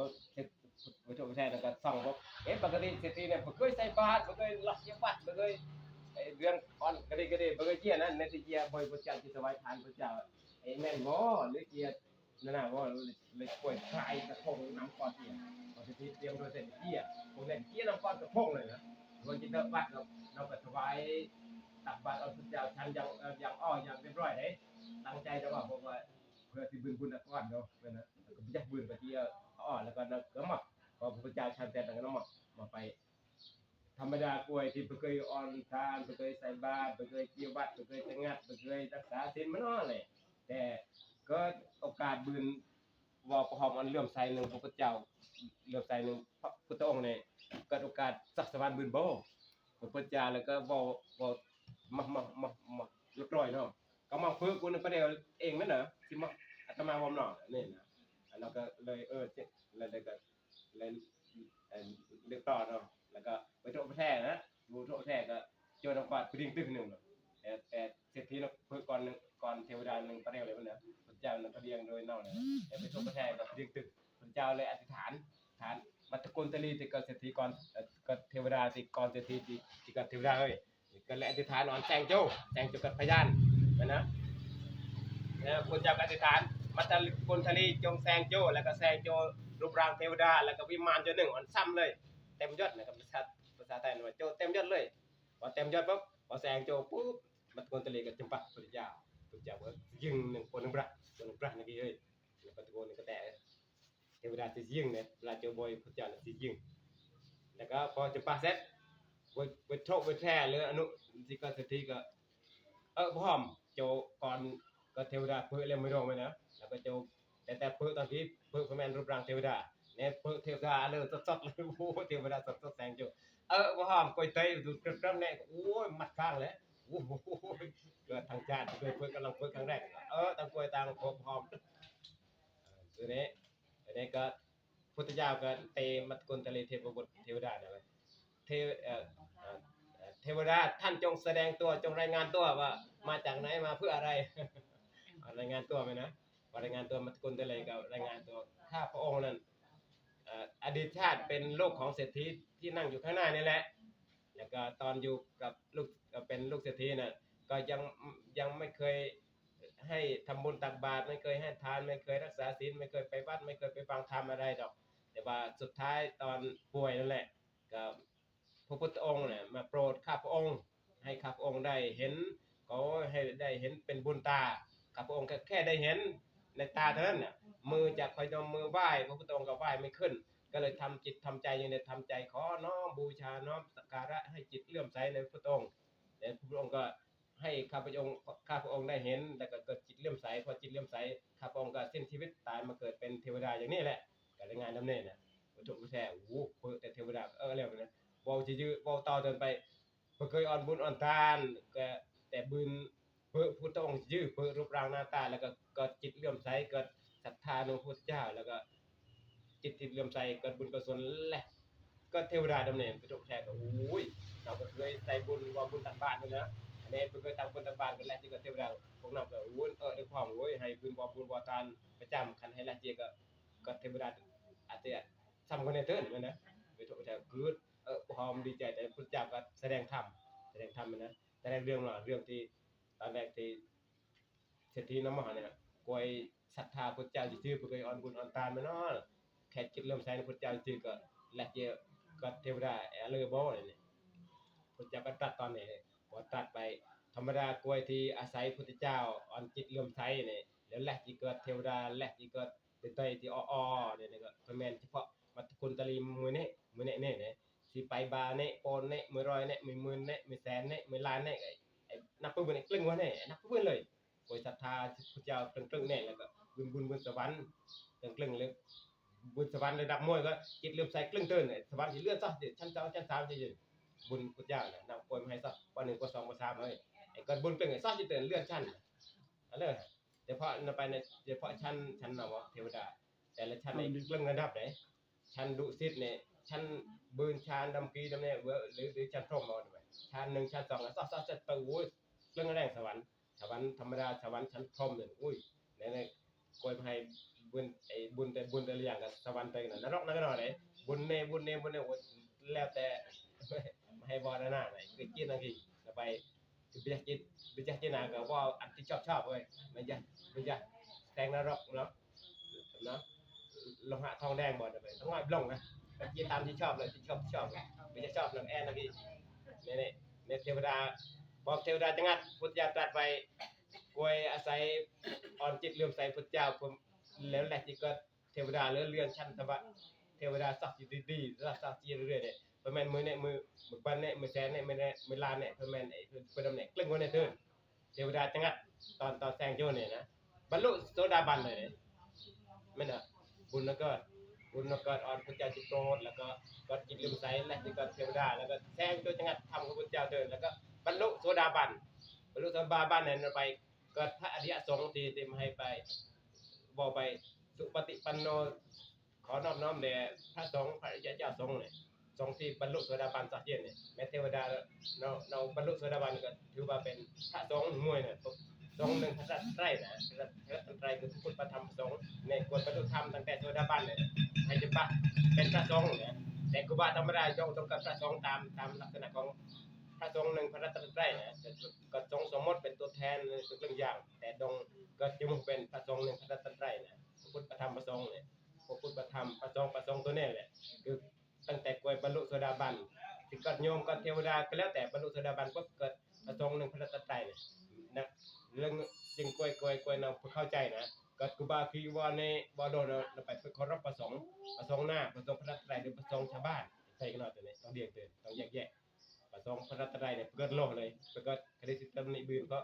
วัตถุแทนก็ส่องบอกปกติเศรษฐีเนี่ยบ่เคยใส่บาตรบ่เคยหลักเยี่ยมวัดบ่เคยเรื่องอ่อนก็ได้บ่เคยเจียนั่นในที่เจียบ่พระเจ้าที่ถวายทานพระเจ้าแม่นบ่หรือเจียนั่นน่ะบ่เลยป่วยคลายกระทงน้ำก้อนเจียพอเศรษฐีเตรียมโดยเศรษฐีพวกนั้นเจียน้ำก้อนกระทงเลยนะวันจิตวัดเราก็ถวายตักบาตรเอาพระเจ้าทันอย่างอย่างเรียบร้อยเด้ตั้งใจจะว่าผมว่าเพื่อสิบุญก้อนเนาะนั่นน่ะก็บ่อยากบุญไปเจียแล้วก็ก็มาพอพระเจ้าชันแต่ดังนั้นมาไปธรรมดากล้วยที่บ่เคยอ่อนทานบ่เคยใส่บาตรบ่เคยเกี่ยววัดบ่เคยสงัดบ่เคยรักษาศีลมันน้อเลยแต่ก็โอกาสบุญว่าพระหอมอันเลื่อมใสนึงพระพุทธเจ้าเลื่อมใสนึงพระพุทธองค์นี่เกิดโอกาสสักสวรรค์บุญบ่พระพุทธเจ้าแล้วก็บ่มาเรียบร้อยเนาะก็มาฝึกกูนึงประเดี๋ยวเองแม่นเหรอสิมาอาตมาพร้อมเนาะนี่นะแล้วก็เลยแล้วก็เลยเลือกต่อเนาะแล้วก็ไปโทษแท้นะดูโทษแท้ก็โจนกวาดปริ่งตึกนึงแต่เศรษฐีเนาะเพิ่นก่อนเทวดานึงประเดี๋ยวเลยมันนะพระเจ้านึงก็เรียงโดยเนาะแต่ไปโทษแท้ก็ปริ่งตึกพระเจ้าเลยอธิษฐานมัตตกุลตลีที่ก็เศรษฐีก่อนก็เทวดาที่ก่อนเศรษฐีที่ก็เทวดาเอ้ยก็เลยอธิษฐานนอนแซงโจกับพยานนะพระเจ้าอธิษฐาน มัตตกุลทลีจงแซงโจแล้วก็แซงโจรูปร่างเทวดาแล้วก็วิมานโจหนึ่งมันซ้ำเลยเต็มยศนะครับภาษาไทยว่าโจเต็มยศเลยพอเต็มยศปุ๊บพอแซงโจปุ๊บมัตตกุลทลีก็จำปะพุทธเจ้าก็ยิงหนึ่งคนหนึ่งพระนี่กี้เอ้ยแล้วก็ตะโกนก็แต่เทวดาสิยิงเนี่ยเวลาโจบอยพุทธเจ้าสิยิงแล้วก็พอจำปะเสร็จเวทโชคเวทแท้หรืออนุสิก็สถิก็พร้อมโจก่อนก็เทวดาเพื่อเล่มไม่รองไหมนะแล้วก็โจแต่เพื่อตอนที่เพื่อพระแม่รูปร่างเทวดาเนี่ยเพื่อเทวดาเลยสดๆเลยโอ้โหเทวดาสดๆแสงโจพร้อมกอยเตยดูกระๆเนี่ยโอ้ยมัดข้างเลยโอ้โหเกิดทางชาติเพื่อกำลังเพื่อครั้งแรกต่างกอยต่างพร้อมตัวนี้ก็พุทธเจ้าก็เตมัตกุลทะเลเทพบุตรเทวดาเนี่ยเทวดาท่านจงแสดงตัวจงรายงานตัวว่ามาจากไหนมาเพื่ออะไร รายงานตัวไหมนะรายงานตัวมัตกุลทะเลกับรายงานตัวข้าพระองค์นั้นอดีตชาติเป็นลูกของเศรษฐีที่นั่งอยู่ข้างหน้านี่แหละแล้วก็ตอนอยู่กับลูกเป็นลูกเศรษฐีน่ะก็ยังไม่เคยให้ทำบุญตักบาตรไม่เคยให้ทานไม่เคยรักษาศีลไม่เคยไปวัดไม่เคยไปฟังธรรมอะไรดอกแต่ว่าสุดท้ายตอนป่วยนั่นแหละก็พระพุทธองค์เนี่ยมาโปรดข้าพระองค์ให้ข้าพระองค์ได้เห็นก็ให้ได้เห็นเป็นบุญตาข้าพระองค์แค่ได้เห็นในตาเท่านั้นน่ะมือจากพนมมือไหว้พระพุทธองค์ก็ไหว้ไม่ขึ้นก็เลยทำจิตทำใจอย่างนี้ทำใจขอน้อมบูชาน้อมสักการะให้จิตเลื่อมใสในพระพุทธองค์แต่พระพุทธองค์ก็ให้ข้าพระองค์ได้เห็นแล้วก็เกิดจิตเลื่อมใสพอจิตเลื่อมใสข้าพระองค์ก็สิ้นชีวิตตายมาเกิดเป็นเทวดาอย่างนี้แหละการงานดำเนินน่ะวัตถุแท้โอ้โหแต่เทวดาเรียกว่านะเว้าจื้อๆเว้าต่อจนไปบ่เคยอ่อนบุญอ่อนทานก็แต่บุญเพื่อพุทธองค์ชื่อเพื่อรูปร่างหน้าตาแล้วก็เกิดจิตเลื่อมใสเกิดศรัทธาในพระพุทธเจ้าแล้วก็จิตเลื่อมใสเกิดบุญกุศลแหละก็เทวดาดำเนินวัตถุแท้ก็โอ้ยเราก็เคยใส่บุญว่าบุญตักบาตรนี่นะอันนี้เพิ่นเคยทำบุญตักบาตรกันแล้วที่ก็เทวดาพวกนั้นก็โอ้ยด้วยความโอ้ยให้บุญบ่ทานประจำคันให้ละเจก็เทวดาอาจจะซ้ำกันในเถิดนั่นนะวัตถุแท้คือความดีใจแต่พุทธเจ้าก็แสดงธรรมมันนะแสดงเรื่องที่ตอนแรกที่เศรษฐีน้ำมหาเนี่ยกวยศรัทธาพุทธเจ้าซื่อๆเพิ่นเคยอ่อนบุญอ่อนทานมาเนาะแค่จิตเริ่มใส่ในพุทธเจ้าซื่อก็และเจก็เทวดาเลยบ่นี่พุทธเจ้าก็ตรัสตอนนี้บ่ตรัสไปธรรมดากวยที่อาศัยพุทธเจ้าอ่อนจิตเริ่มใสนี่แล้วแลที่เกิดเทวดาแลที่เกิดเป็นไตที่อ้อๆนี่ก็แม่นเฉพาะมัตตกุลตลีมื้อนี้นี่สิไปบาเนี่ยปนเนี่ยมือร้อยเนี่ยมือหมื่นเนี่ยมือแสนเนี่ยมือล้านเนี่ยไอ้นับปืนเนี่ยกลึงวะเนี่ยนับปืนเลยโอยศรัทธาพระเจ้ากลึงเนี่ยแล้วก็บุญสวรรค์กลึงเลยบุญสวรรค์ระดับมวยก็จิตเลื่อมใสกลึงเตือนเนี่ยสวรรค์สิเลื่อนซะชั้น2ชั้น3สิบุญพระเจ้าน่ะนำปวยมาให้ซะป1ป2ป3เอ้ยไอ้ก็บุญเป็นไงซะสิเตือนเลื่อนชั้นอันนั้นเฉพาะนำไปในเฉพาะชั้นน่ะว่าเทวดาแต่ละชั้นนี่กลึงระดับไหนชั้นดุสิตเนี่ยชั้นบืนชานดำกีดำเนี่ยหรือชั้นพรหมเอาด้วยชั้น1ชั้น2แล้วซอๆจะไปโอ้ยเรื่องแรงสวรรค์ธรรมดาสวรรค์ชั้นพรหมเนี่ยอุ้ยในกวยให้บุญไอ้บุญแต่ละอย่างกับสวรรค์ไปน่ะนรกนั่นก็หน่อยได้บุญเนแล้วแต่ไม่ให้บ่ได้หน้าไหนคือกินนั่นกี่ไปบิจักจินาก็ว่าอันที่ชอบเว้ยมันจะแทงนรกเนาะลงหะทองแดงบ่ได้ไปต้องง่ายลงนะกินตามที่ชอบเลยที่ชอบไม่จะชอบเรื่องแอนนะพี่เนี่ยเทวดาบอกเทวดาจังงัดพุทธเจ้าตรัสไปกวยอาศัยอ่อนจิตเลื่อมใสพุทธเจ้าผมแล้วแหละที่ก็เทวดาเลื่อนชั้นสวรรค์เทวดาสักจิตดีสักจิตเรื่อยๆเนี่ยเพิ่นแม่นมือเนี่ยมือปันเนี่ยมือแสนเนี่ยมือล้านเนี่ยเพิ่นแม่นไอ้เพิ่นดำเนี่ยกลึงบ่ได้เถิดเทวดาจังงัดตอนแซงโจเนี่ยนะบรรลุโสดาบันเลยแม่นน่ะบุญแล้วก็อ่อนพุทธเจ้าจิตโกรธแล้วก็จิตเลื่อมใสและที่ก็เทวดาแล้วก็แซงตัวจังงัดทำกับพุทธเจ้าเดินแล้วก็บรรลุโสดาบันเนี่ยไปเกิดพระอริยสงฆ์ที่มาให้ไปบอกไปสุปฏิปันโนขอนอบน้อมแด่พระสงฆ์พระอริยเจ้าสงฆ์เนี่ยสงฆ์ที่บรรลุโสดาบันสักเย็นเนี่ยแม้เทวดาเราบรรลุโสดาบันก็ถือว่าเป็นพระสงฆ์มวยเนี่ยสงฆ์หนึ่งพระไตรนะพระไตรคือพุทธธรรมสงฆ์ในกฎบรรลุธรรมตั้งแต่โสดาบันเนี่ยให้จะปะเป็นพระสงฆ์เนี่ยแต่ครูบาธรรมดาต้องกับพระสงฆ์ตามลักษณะของ พระสงฆ์หนึ่งพระรัตนตรัยนะก็ทรงสมมติเป็นตัวแทนเป็นเรื่องอย่างแต่ดงก็จึงเป็นพระสงฆ์หนึ่งพระรัตนตรัยนะพระพุทธพระธรรมพระสงฆ์เนี่ยพระพุทธพระธรรมพระสงฆ์ตัวนี้แหละคือตั้งแต่กวยบรรลุโสดาบันสิเกิดโยมก็เทวดาก็แล้วแต่บรรลุโสดาบันก็เกิดพระสงฆ์หนึ่งพระรัตนตรัยเนี่ยนะเรื่องจึงกวยเราเข้าใจนะก็คือบาคีวาในบาโดนเราไปเคารพพระสงฆ์หน้าพระสงฆ์พระรัตนตรัยหรือพระสงฆ์ชาวบ้านใช่กันหน่อยตัวนี้ต้องเรียกเตือนต้องแยกแยะพระสงฆ์พระรัตนตรัยเนี่ยเกิดโลกเลยเกิดคดีสิทธิ์นิบืนก็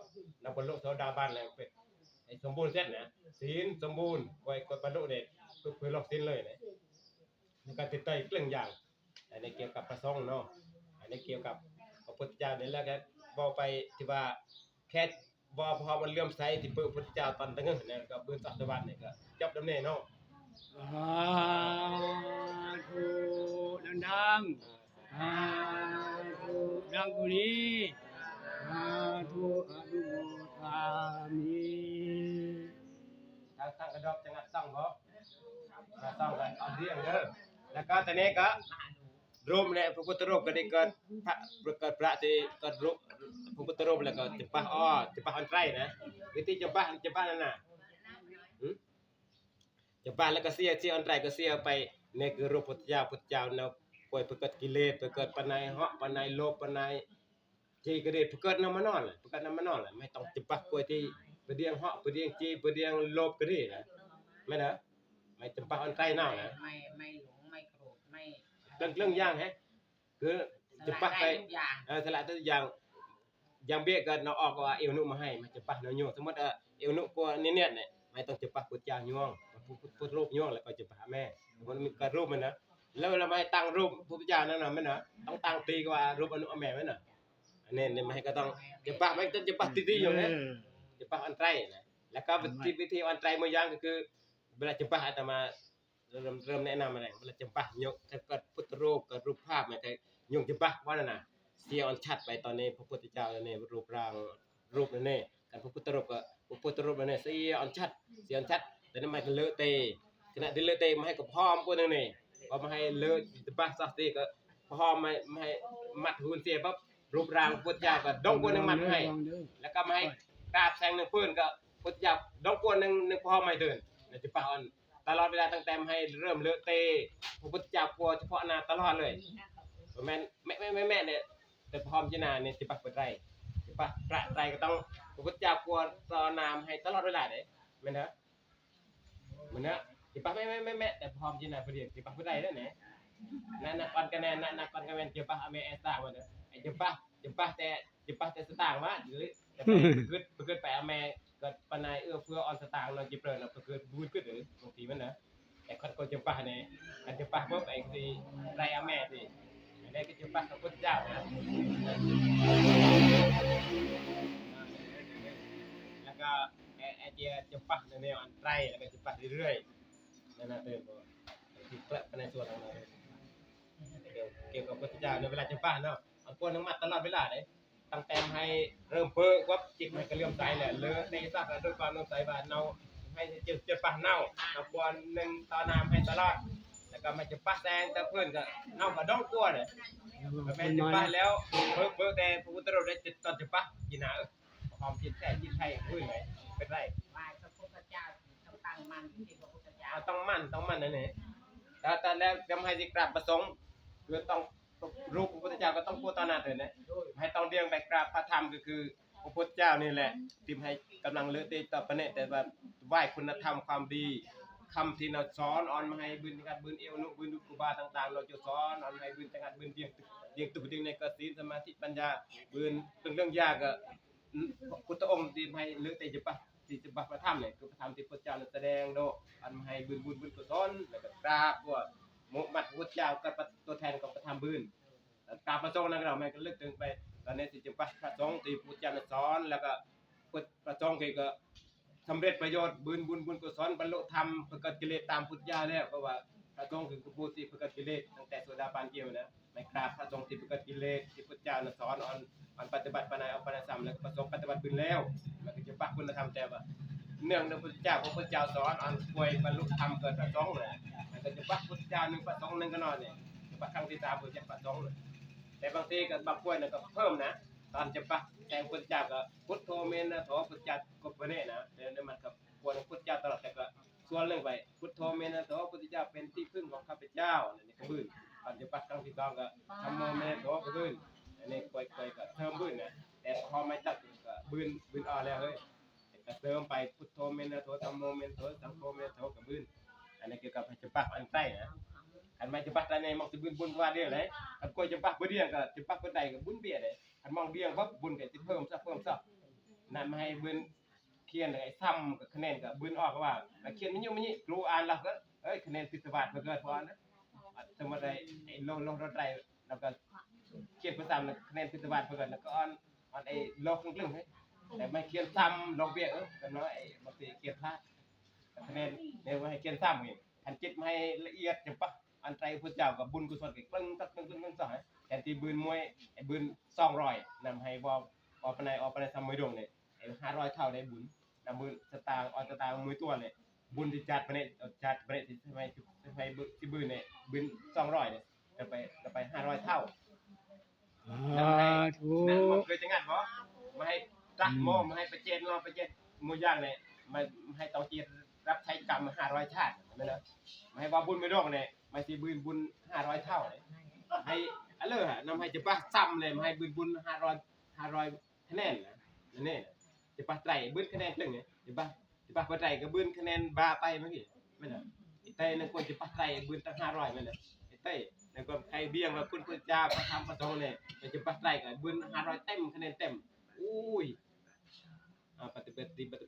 นำบรรลุโสดาบันเลยเป็นสมบูรณ์เสร็จนะศีลสมบูรณ์กวยบรรลุเนี่ยเพื่อโลกสิ้นเลยนะในการติดต่ออีกเรื่องอย่างอันนี้เกี่ยวกับพระสงฆ์เนาะอันนี้เกี่ยวกับพระพุทธเจ้าเนี่ยแล้วก็บอกไปที่ว่าแค่พอมันเลื่อมใสที่พระพุทธเจ้าตอนตั้งเนี่ยก็บืนสัตวัตเนี่ยก็จบดำเนินเนาะ สาธุดังๆสาธุดังกุลีสาธุอนุโมทามิ ทางกระดอกจังหวัดต้องบ่ต้องกันเอาเรื่องเด้อแล้วก็ตอนนี้ก็รูปเนี่ยพระพุทธรูปก็ได้เกิดพระที่เกิดรูปพระพุทธรูปแล้วก็จะปะอันไตรนะวิธีจะปะนั่นน่ะจะปะแล้วก็เสียอันไตรก็เสียไปในคือรูปพุทธเจ้าเนาะป่วยเกิดกิเลสเกิดปนัยเหาะปนัยโลภปนัยจีก็ได้เกิดนำมานอนแหละไม่ต้องจะปะป่วยที่ไปเดียงเหาะไปเดียงจีไปเดียงโลภก็ได้นะไม่นะไม่จำปะอันไตรเนาะนะ ไม่หลงไม่โกรธไม่ เรื่องย่างฮะคือจะปักไป ทุกอย่าง สละทุกอย่างเบี้ยก็เราออกว่าเอวนุมาให้มันจะปักเนาะโยสมมติเอวนุกลัวเนี่ยไม่ต้องจะปักพุทธเจ้าย่องพุทธรูปย่องแล้วก็จะปักแม่มันมีกระรูปมันนะแล้วเราไม่ตั้งรูปพุทธเจ้านั่นน่ะไม่นะต้องตั้งตีกว่ารูปอนุแม่ไม่น่ะอันนี้ไม่ให้ก็ต้องจะปักไม่ต้องจะปักตีอยู่นะจะปักอันไตรนะแล้วก็วิธีอันไตรมือย่างก็คือเวลาจะปักอาตมาเริ่มแนะนำอะไรเวลาจำปะยกถ้าเกิดพุทธรูปกับรูปภาพมันจะยกจำปะว่านั่นน่ะเสียอันชัดไปตอนนี้พระพุทธเจ้าเนี่ยรูปร่างรูปนั่นนี่การพระพุทธรูปกับพระพุทธรูปนั่นนี่เสียอันชัดแต่นั้นมันก็เลอะเตะขณะที่เลอะเตะมาให้กับพ่อมคนนึงนี่พอมาให้เลอะจำปะสักทีก็พ่อไม่ให้มัดหุ่นเสียปั๊บรูปร่างพุทธเจ้าก็ดองคนนึงมัดให้แล้วก็มาให้กราบแสงหนึ่งปืนก็พุทธเจ้าดองคนนึงพ่อไม่เดินจำปะอันตลอดเวลาตั้งแต่ให้เริ่มเลอะเตะพระพุทธเจ้ากลัวเฉพาะนาตลอดเลยแม่เนี่ยแต่พร้อมจินาเนี่ยจะปักเปิดไรจะปักประไรก็ต้องพระพุทธเจ้ากลัวตอนามให้ตลอดเวลาเลยแม่นเนอะเหมือนเนอะจะปักแม่แต่พร้อมจินาประเดี๋ยวจะปักเปิดไรแล้วเนี่ยนั่นปันกันแน่นั่นปันกันแน่จะปักอเมริกาวันเนอะไอ้จะปักแต่สตางค์มาหรือจะไปไปอเมริกาก็ปนายเพื่อออนสตางค์เราจะเปิดเราเกิดบูดขึ้นหรือบางทีมันนะแต่คนก็จะป่าเนี่ยกันจะป่าเพราะไอ้ที่ไรอาแม่สิไอ้ก็จะป่ากับพุทธเจ้านะแล้วก็ไอ้จะป่าในแนวอันไรแล้วก็จะป่าเรื่อยๆนั่นนะเติมที่เปิดในส่วนของเราเกี่ยวกับพุทธเจ้าในเวลาจะป่าเนาะอันควรต้องมัดตลอดเวลาเลยตั้งแต่ให้เริ่มเพ้อว่าจิตมันก็เลื่อมใสแหละเลอะในสักแล้วด้วยความเลื่อมใสบาดเนาให้จะปะเน่าเอาบอลหนึ่งต่อน้ำให้ตลอดแล้วก็มันจะปะแซงแต่เพื่อนก็เน่ากับดองกลัวเลยแม่จะปะแล้วเพ้อแต่พระพุทธรูปได้จิตตอนจะปะกินหนาความจิตแท้จิตไทยพูดไงเป็นไร ไหว้พระพุทธเจ้าต้องตั้งมั่นที่พระพุทธเจ้า ต้องมั่นนั่นเองแล้วตอนแรกจะให้จิกราบประสงค์คือต้องรูปพระพุทธเจ้าก็ต้องพูดตอนนั้นเลยนะให้ต้องเรียงไปกราบพระธรรมก็คือพระพุทธเจ้านี่แหละที่ให้กำลังเลือดเตะต่อไปเนี่ยแต่ว่าไหว้คุณธรรมความดีคำที่เราสอนออนมาให้บืนกันบืนเอวนุบืนดุกุบาต่างๆเราจะสอนออนให้บืนจังหัดบืนเดียงตุกเดียงในกสินสมาธิปัญญาบืนเรื่องยากก็พุทธองค์ที่ให้เลือดเตะจะปะที่จะบัพพระธรรมเนี่ยคือพระธรรมที่พระเจ้าแสดงโดอันมาให้บืนกุศลแล้วก็กราบว่ามุมัดพระเจ้ากับตัวแทนของพระธรรมบืนกราบพระสงฆ์นั่นเราไม่ก็ลึกถึงไปตอนนี้ที่จะพระสงฆ์ที่พระเจ้าสอนแล้วก็พระสงฆ์ก็สำเร็จประโยชน์บุญกุศลบรรลุธรรมประกาศกิเลสตามพุทธเจ้าแล้วเพราะว่าพระสงฆ์คือผู้ที่ประกาศกิเลสตั้งแต่โสดาบันเกี่ยวนะไม่กราบพระสงฆ์ที่ประกาศกิเลสที่พุทธเจ้าสอนอันปฏิบัติปนัยเอาปนัยสัมแล้วพระสงฆ์ปฏิบัติบุญแล้วมันก็จะปักคุณธรรมแต่ว่าเนื่องในพุทธเจ้าพระพุทธเจ้าสอนอันป่วยบรรลุธรรมเกิดพระสงฆ์เลยมันก็จะปักพุทธเจ้าหนึ่งพระสงฆ์หนึ่งก็นอนเนี่ยปักครั้งที่3พุทธเจ้าพระสงฆ์เลย แต่บางทีก็บางคนก็เพิ่มนะตอนจะปะแต่พุทธเจ้าก็พุทโธเมนะโถพุทธเจ้าก็บ่ได้นะเดี๋ยวมันก็ควรพุทธเจ้าตลอดแต่ก็ส่วนเรื่องไปพุทโธเมนะโถพุทธเจ้าเป็นที่พึ่งของข้าพเจ้าอันนี้ก็บื้นตอนจะปะครั้งที่2ก็ธัมโมเมนะโถก็บื้นอันนี้ค่อยๆก็เพิ่มบื้นนะแต่พอไม่ตัดก็บื้นอ่อนแล้วเฮ้ยก็เติมไปพุทโธเมนะโถธัมโมเมนะโถสังโฆเมนะโถก็บื้นอันนี้เกี่ยวกับจะปะอันใต้นะอันไม่จะปะตาในมักสิบื้นบุญกว่าเด้อเลยอันก็จะปะบ่เดียงก็จะปะคนใดก็บุญเบี้ยเลยอันมองเดียงปั๊บบุญก็สิเพิ่มซะนั่นมาให้เบิ่นเขียนไอ้ซ้ำกับคะแนนก็เบิ่นออกว่าเขียนมันอยู่มันนี่ครูอ่านแล้วก็เอ้ยคะแนนพิศวาสบ่เกิดพอนะสมมุติไอ้ลงรถไดแล้วก็เขียนภาษาคะแนนพิศวาสบ่เกิดแล้วก็อ่อนไอ้ลงครึ่งๆให้แต่ไม่เขียนซ้ำลงเบี้ยก็น้อยไอ้บางทีเขียนพลาดคะแนนเนี่ยว่าให้เขียนซ้ำนี่อันจิตมาให้ละเอียดจังปะอันใจพุทธเจ้ากับบุญกุศลก็กลึงซะให้แทนที่บืนมวยไอ้บืน200นำให้บ่ออกไปในทำมือดงเนี่ยไอ้500เท่าได้บุญนำมือสตางค์ออนสตางค์มือตัวเนี่ยบุญที่จัดไปเนี่ยจัดไปเนี่ยทำไมที่บืนเนี่ยบืน200เนี่ยจะไป500เท่า ธุ นั่นมันเคยจะงัดบ่มาให้รักโมมาให้ประเจนรอประเจนมือย่างเนี่ยมาให้ต้องจีรับใช้กรรม500ชาติแม่นบ่มาให้ว่าบุญไม่ดอกเนี่ยมาสิบืนบุญ500เท่าเลยให้อะเลอฮะนำให้จะปะซ้ำเลยมาให้บุญ500คะแนนนะนั่นนี่จะปะไตรบืนคะแนนตึงเนี่ยจะปะไตรก็บืนคะแนนบาไปเมื่อกี้แม่นบ่ไอ้เต้นั่นควรจะปะไตรบืนตั้ง500แม่นบ่ไอ้เต้นั่นก็ใครเบี้ยงว่าคุณพุทธเจ้าพระธรรมพระสงฆ์เนี่ยจะปะไตรก็บืน500เต็มคะแนนเต็มอุ้ยปฏิ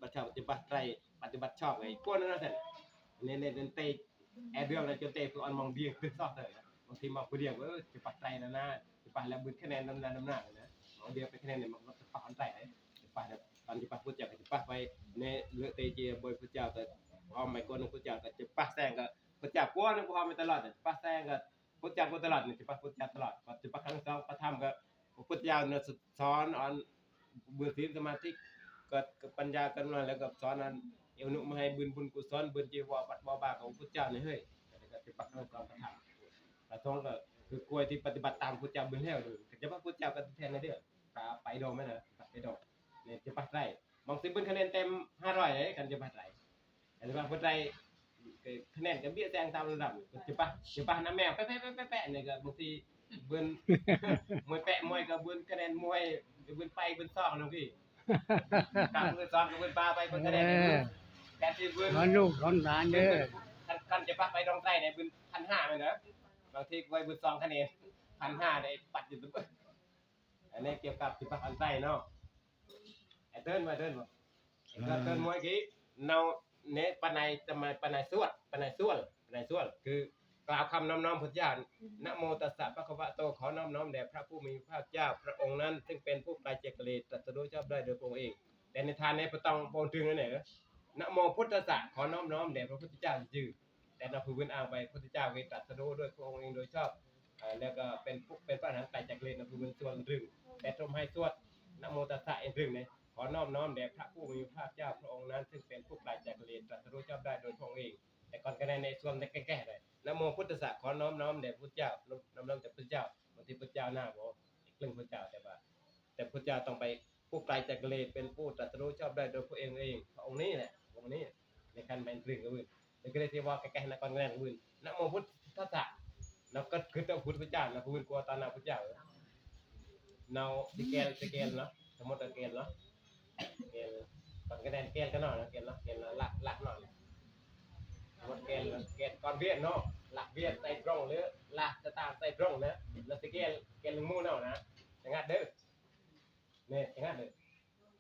บัติชอบปฏิบัติไตรปฏิบัติชอบไอ้พวกนั้นน่ะเนี่ยเต้แอเดืองแล้วจนเต้คืออันมองเบี้ยงคือซอกเลยบางทีมองผู้เดียวจะปะไตรนะจะปะแล้วบืนคะแนนน้ำหน้านะมองเดียวไปคะแนนเนี่ยมันจะปะอันไตรจะปะแล้วตอนจะปะพุทธเจ้าก็จะปะไปในเลือเตเจบอยพุทธเจ้าก็เอาไม้ก้นพุทธเจ้าก็จะปะแซงก็พุทธเจ้ากลัวนะพวกเขาไม่ตลอดปะแซงก็พุทธเจ้าตลอดนี่จะปะพุทธเจ้าตลอดจะปะครั้ง2ปะธรรมก็พุทธเจ้าเนี่ยสอนอันบุญศีลสมาธิก็ปัญญากันมาแล้วก็สอนอันเอวนุมาให้บุญกุศลบุญจีวรปัดบ่บาของพุทธเจ้านี่เฮ้ยก็จะปะครั้ง2ปะธรรมปะท้องก็คือกล้วยที่ปฏิบัติตามพุทธเจ้าบุญแล้วดูจะปะพุทธเจ้าก็แทนในเด้อไปดอกมั้ยนะไปดอกเนี่ยจะปะได้บางสิบุญคะแนนเต็ม500เลยกันจะปะได้แต่ว่าพุทธได้คะแนนก็เบี้ยแซงตามระดับจะปะน้ำแมวแปะเนี่ยก็บางทีเบิ่นมวยแปะมวยก็เบิ่นคะแนนมวยเบิ่นไปเบิ่นซอกน้องพี่ตามเบิ่นซอกก็เบิ่นปลาไปเบิ่นคะแนนแต่ที่เบิ่น สอนลูกสอนหลานเด้อ คันจะปะไปดองใต้ได้เบิ่น 1,500 มั้ยเด้อบางทีไว้เบิ่น2คะแนน 1,500 ได้ปัดอยู่ตึ๊บอันนี้เกี่ยวกับสิปะอันใต้เนาะไอ้เดินบ่ก็เดินมวยกี้เนาเนปานในจะมาปานในสวดคือกล่าวคำน้อมพุทธเจ้านะโมตัสสะภะคะวะโตขอน้อมแด่พระผู้มีพระภาคเจ้าพระองค์นั้นซึ่งเป็นผู้ไกลจากกิเลสตรัสรู้ชอบได้โดยพระองค์เองแต่ในทานนี้บ่ต้องโปนถึงนั่นแหละนะโมพุทธัสสะขอน้อมแด่พระพุทธเจ้าซื่อแต่เราผู้เว้นอ้างไปพุทธเจ้าเวตรัสรู้ด้วยพระองค์เองโดยชอบแล้วก็เป็นพระอรหันต์ไกลจากกิเลสนะผู้เว้นส่วนรึงแต่ทำให้สวดนะโมตัสสะเองรึงเนี่ยขอน้อมแด่พระผู้มีพระภาคเจ้าพระองค์นั้นซึ่งเป็นผู้ไกลจากกิเลสตรัสรู้ชอบได้โดยพระองค์เองแต่ก่อนก็ในส่วนแก้ๆได้นะโมพุทธัสสะขอน้อมแด่พระพุทธเจ้าน้อมแต่พระพุทธเจ้าบางทีพระเจ้าหน้าบ่เรื่องพระเจ้าแต่พระเจ้าต้องไปผู้ไกลจากกิเลสเป็นผู้ตรัสรู้ชอบได้โดยพระองค์เองพระองค์นี้แหละองค์นี้ในการเป็นเรื่องอื่นในก็เลยที่ว่าแก้ๆนะก่อนแรงอื่นนะโมพุทธัสสะเราก็คือต้องพุทธเจ้านะผู้อื่นกลัวตอนหน้าพระเจ้าเนาสแกนเนาะสมมุติสแกนเนาะเกณฑ์ก่อนคะแนนเกณฑ์ก็หน่อยนะเกณฑ์หลักหน่อยหมดเกณฑ์ก่อนเวียดเนาะหลักเวียดใส่ตรงหรือหลักจะตามใส่ตรงนะแล้วสเกณฑ์ลงมู่เนาะนะอย่างงั้นเด้อเนี่ยอย่างงั้นเด้อ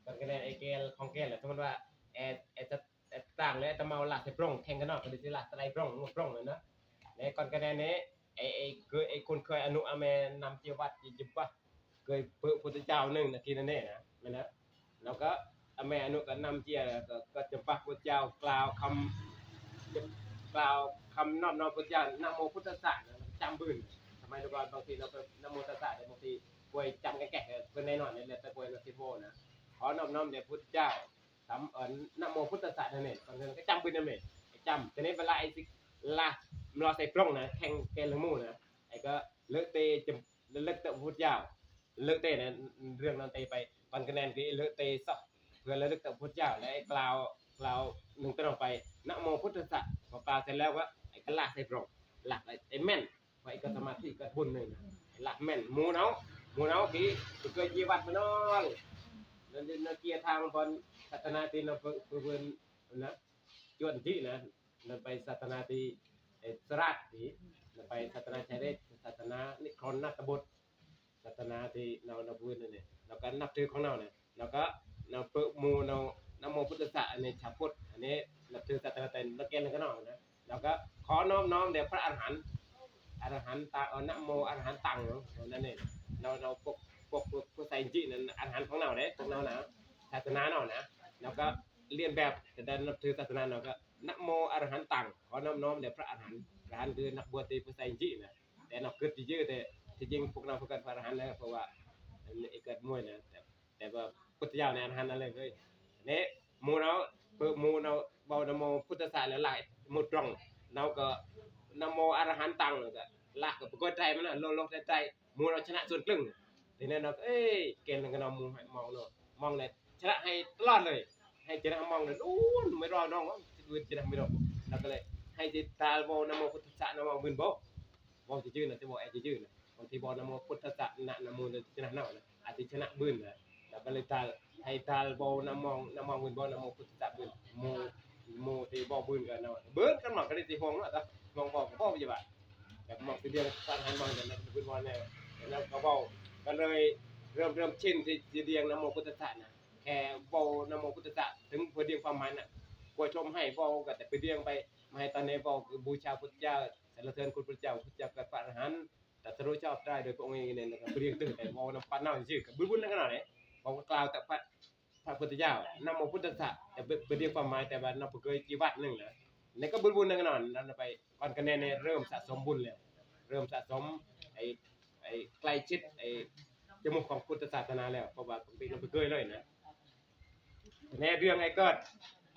ก่อนคะแนนไอ้เกณฑ์ของเกณฑ์แหละสมมติว่าจะต่างเลยจะมาหลักใส่ตรงแข่งกันเนาะก็ได้สิหลักใส่ตรงหมดตรงเลยนะในก่อนคะแนนนี้ไอ้คนเคยอนุอาเมนำเจียวัดจิบปะเคยเปิดพุทธเจ้า1นาทีนั่นเองนะนั่นนะแล้วก็แม่อนุก็นำเจียก็จะปักพุทธเจ้ากล่าวคำน้อมพุทธเจ้านะโมพุทธัสสะจำบื้นทำไมทุกคนบางทีเราก็นะโมตัสสะแต่บางทีป่วยจำแก่ๆเพิ่นแน่นอนนี่แหละแต่ป่วยเราสิโพนะขอน้อมแด่พุทธเจ้านะโมพุทธัสสะนั่นเองตอนนั้นก็จำบื้นนั่นเองจำแต่ในเวลาไอ้สิละรอใส่ปล้องนะแข่งแกนหมู่นะไอ้ก็เลอะเตจ เลิกแต่พุทธเจ้าเลิกเตะนะเรื่องนั้นเตะไปปันคะแนนคือเลิกเตะซะเพื่อเลิกแต่พุทธเจ้าและไอ้กล่าวหนึ่งตลอดไปนะโมพุทธัสสะพอกล่าวเสร็จแล้วก็ไอ้ก็ลากใส่กรอบหลักไอ้แม่นไว้ก็สมาธิก็บุญหนึ่งหลักแม่นหมูเนาที่เคยจีวัดมาน้องนั่นเกียร์ทางบอลศาสนาตีนเพื่อนนะจวนที่นะนั่นไปศาสนาตีสระตีนั่นไปศาสนาชัยเดชศาสนานิครนนัตบุตรศาสนาที่เราพูดนั่นเนี่ยเราก็นับถือของเราเนี่ยเราก็เราเปิดมูเรานโมพุทธะอันนี้ชาวพุทธอันนี้นับถือศาสนาเต็นนักเรียนก็น้องนะเราก็ขอน้อมเดี๋ยวพระอรหันต์ตานะโมอรหันต์ตังนั่นเองเราพวกผู้ใส่จีนั่นอรหันต์ของเราเนี่ยของเรานะศาสนาเรานะเราก็เรียนแบบแต่ดันนับถือศาสนาเราก็นะโมอรหันต์ตังขอน้อมเดี๋ยวพระอรหันต์คือนักบวชที่ผู้ใส่จีนะแต่นับเกิดที่เยอะแต่ที่จริงพวกเราพวกกันพระอรหันต์แล้วเพราะว่าเกิดมวยนะแต่ว่าพุทธเจ้าในอรหันต์นั่นเลยเนี่ยมูเราเปิดมูเราเบานโมพุทธศาสนาหลายมูตรงเราก็นโมอรหันต์ตังก็ลากกับปกติใจมันนะลงใจมูเราชนะส่วนครึ่งทีนี้เราเกณฑ์กันเรามองเลยชนะให้ตลอดเลยให้ชนะมองเลยโอ้ไม่รอน้องชนะไม่รอเราก็เลยให้จิตตาโมนโมพุทธศาสนาโมมืนโบจะยืนนะจะบอกจะยืนนะบางทีบนโมพุทธศาสนาโมจะชนะเนาะอาจจะชนะบืนนะเราก็เลยตาให้ตาโบนมองมืนโบนโมพุทธศาสนาบืนโมที่บบืนกันเนาะบืนกันหมดก็ได้ตีห้องเนาะแต่มองบอกก็จะแบบแบบมองทีเดียวการหันมองแต่ในบืนวันเนี่ยแล้วก็เบาก็เลยเริ่มชินที่เรียงนโมพุทธศาสนาแค่เบานโมพุทธศาสนาถึงเพื่อเรียงความหมายน่ะกลัวชมให้เบาก็แต่ไปเรียงไปมาให้ตอนนี้เบาคือบูชาพุทธเจ้าสรรเสริญคุณพระเจ้าพุทธเจ้ากับพระอรหันต์แต่สรู้ชอบได้โดยพระองค์เองเนี่ยนะครับเรียงตื่นแต่เบานำปันเน่าชื่อกับบุญนั่นขนาดไหนเบากล่าวแต่พระพุทธเจ้านโมพุทธศาสนาแต่ไปเรียงความหมายแต่ว่านำเคยจีวัดหนึ่งนะในก็บุญนั่นขนาดนั้นไปก่อนคะแนนเนี่ยเริ่มสะสมบุญแล้วเริ่มสะสมไอ้ใกล้ชิดจมูกของพุทธศาสนาแล้วเพราะว่าเป็นเราเคยเลยนะในเรื่องไอ้เกิด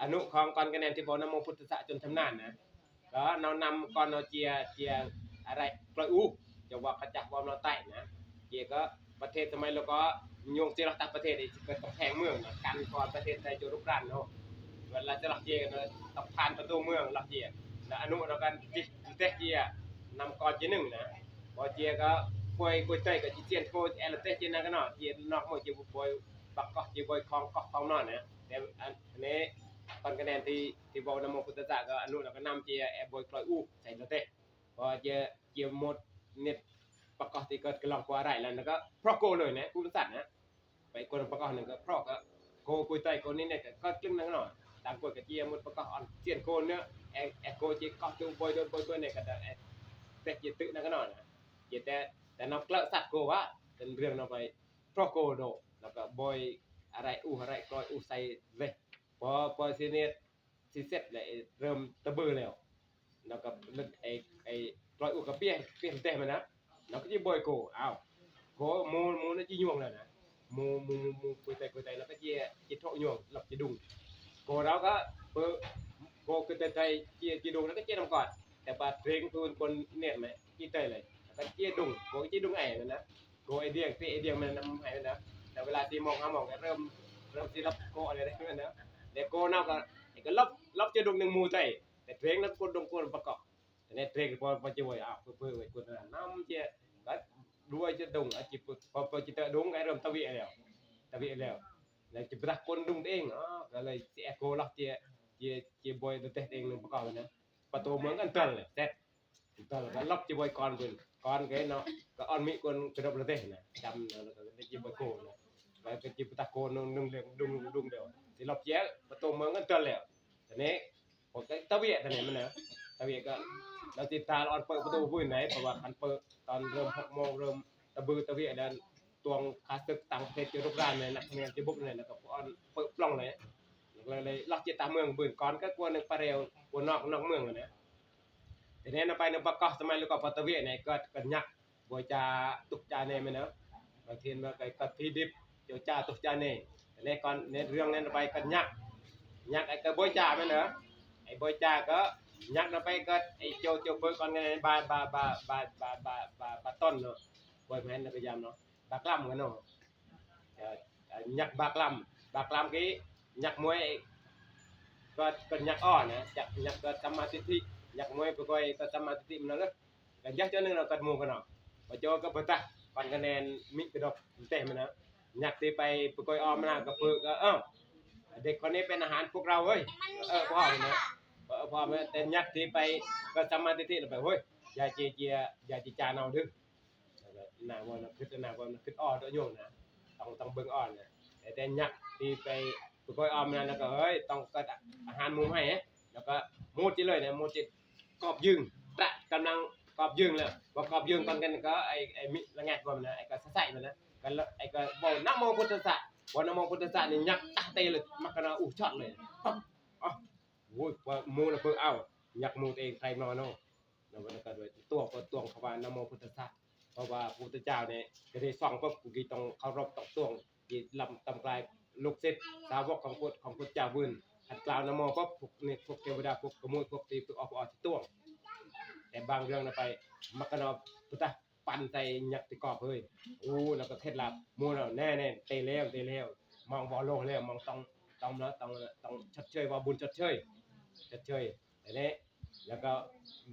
อนุของก่อนคะแนนที่บอกนโมพุทธะจนชำนาญนะก็เรานำก่อนเราเจียอะไรกลอยจะว่าขจักบอมเราใต้นะเจียก็ประเทศสมัยเราก็โยงเจรต่างประเทศอีกเกิดกับแพงเมืองนะการก่อนประเทศไทยจุรุกรันเนาะเวลาจะหลักเจียกันต้องผ่านประตูเมืองหลักเจียแล้วอนุเรากันจิเตเจียนำก่อนจีหนึ่งนะพอเจียก็กวยใจกับจีเจียนโกเอลเตจีนั่นก็เนาะเจียนอกหมดจีบอยบักก็จีบอยคลองนอนนะแต่อันนี้ตอนคะแนนที่บอกนโมพุทธะก็อนุเราก็นำเจียแอบบอยกลอยใส่เราเตะพอเจียหมดเน็ตประกอบที่เกิดกระลองกว่าไรแล้วก็เพราะโกเลยนะผู้สัตว์นะไปคนประกอบหนึ่งก็เพราะก็โกกุยใจโกนี่เนี่ยก็จึงนั่งหน่อยตามกฎกับเจียหมดประกอบอ่อนเจียนโกเนื้อแอโกจีก็จูบอยโดนบอยเนี่ยก็แต่เจียตึกนั่งหน่อยนะเจียแต่นอกเกลือสัตว์โกว่าเป็นเรื่องนอกไปเพราะโกโดแล้วก็บอยอะไรอะไรกลอยใส่เลยพอซีเนตซีเซ็ตเลยเริ่มตะเบือแล้วก็ไอ้กลอยกับเปี้ยเต็มนะแล้วก็จีบอยโกอ้าวโกมูนั่นจีหยวงเลยนะมูคุยใจแล้วก็จีโถหยวงหลับจีดุงโกเราก็โกคุยใจจีดุงแล้วก็จีน้ำก่อนแต่ปาเพลงทุนคนเนี่ยไหมจีเตยเลยแล้วก็จีดุงโกจีดุงไอ้นะโกไอเดียมันนำให้นะแต่เวลาที่มองก็เริ่มที่รับโกอะไรได้ขึ้นนะเด็กโกน่าก็รับจะดงหนึ่งมูใจแต่เพลงนั้นคนดงคนประกอบแต่ในเพลงพอจะไว้เพื่อไว้คนนั้นน้ำเจ้าก็ด้วยจะดงจิพอจิตดงไอ้เริ่มตะวิแล้วแล้วจิตคนดงเองก็เลยเสียโกรับเจ้าบอยตัวเองหนึ่งประกอบนะประตูเหมือนกันเติร์เลยแต่ตอนก็รับจีบอยก่อนcái nóก็อ่อนมีคนกระดบระเทนะจำแล้วก็ได้จีบอยโกนะแล้วก็จีบตะโกนนุ่งเดียวดุงเดียวที่รับเจ้าประตูเมืองกันเติร์แล้วทีนี้ผมก็ตะเวียทีนี้มันนะตะเวียก็เราติดตาอ่อนเปิดประตูพื้นไหนเพราะว่าคันเปิดตอนเริ่ม6 โมงเริ่มตะบือตะเวียดันตวงคาสึกต่างประเทศจะรุกรานเลยนักเรียนจะบุกเลยแล้วก็อ่อนเปิดปล้องเลยเลยล็อกจิตตาเมืองบื้นก่อนก็กลัวนึงปลาเร็วกลัวนอกเมืองนะทีนี้เราไปในประกอบสมัยแล้วก็ปัตตะเวียเนี่ยก็ยักบอยจ่าตุกจ่าเนี่ยมันนะบางทีมันก็กัดที่ดิบเดี๋ยวจ่าตุกจ่าเนี่ยในก่อนในเรื่องนั้นไปก็ยักไอ้ก็บอยจ่ามันนะไอ้บอยจ่าก็ยักเราไปก็ไอ้โจเปิดก่อนไงบาต้นเนาะ บ่อยแม่นพยายามเนาะบากล่ำกันเนาะnhạc bạc làm cái nhạc muối có nhạc on nè nhạc có samadhi nhạc muối có coi có samadhiมันนะกันยักเจ้านึงเรากัดหมู่กันเนาะบ่จอก็บ่ตะปันคะแนนมิกระดอกเต็มนะnhากที่ไปก้อยออมนะก็เพิ่นก็เด็กคนนี้เป็นอาหารพวกเราเว้ยพ่อนะพ่อแม่แต่nhากที่ไปก็สมาธิแล้วไปเฮ้ยอย่าเจียอย่าจิจานเอาดึกหน้าว่าคิดหน้าว่าคิดอ้อตัวโยงนะต้องเบิ่งอ่อนนะแต่nhากที่ไปก้อยออมนะแล้วก็เฮ้ยต้องก็อาหารหมู่ให้แล้วก็มูดจิเลยนะมูดจิกอบยึงตะกำลังกอบยึงแล้วบ่กอบยึงตอนกันก็ไอ้มิละแงกว่ามันนะไอ้ก็ใส่มันนะกันไอ้ก็บ่นะโมพุทธัสสะบ่นะโมพุทธัสสะนี่ยักตะเตเลยมักกะนะช็อตเลยโอ้ยว่าหมู่น่ะเพิ่นเอายักหมู่ตัวเองใครนอนเนาะแล้วก็ด้วยตัวก็ตวงเข้าว่านะโมพุทธัสสะเพราะว่าพระพุทธเจ้าเนี่ยก็ได้ส่องก็กูต้องเคารพต้องตวงที่ลำตำกลายลูกศิษย์สาวกของพุทธเจ้าบุญหัดกล่าวนะโมปั๊บพวกนี่พวกเทวดาพวกขโมยพวกตีพวกออกตวงแต่บางเรื่องน่ะไปมักกะนะพุทธะปั่นใส่ยักษ์ที่กอบเฮ้ยโอ้แล้วก็เคล็ดลับหมู่แล้วแน่ๆเตะแล้วมองบ่ลงแล้วมองต้องชดเชยว่าบุญชดเชยแต่นี้แล้วก็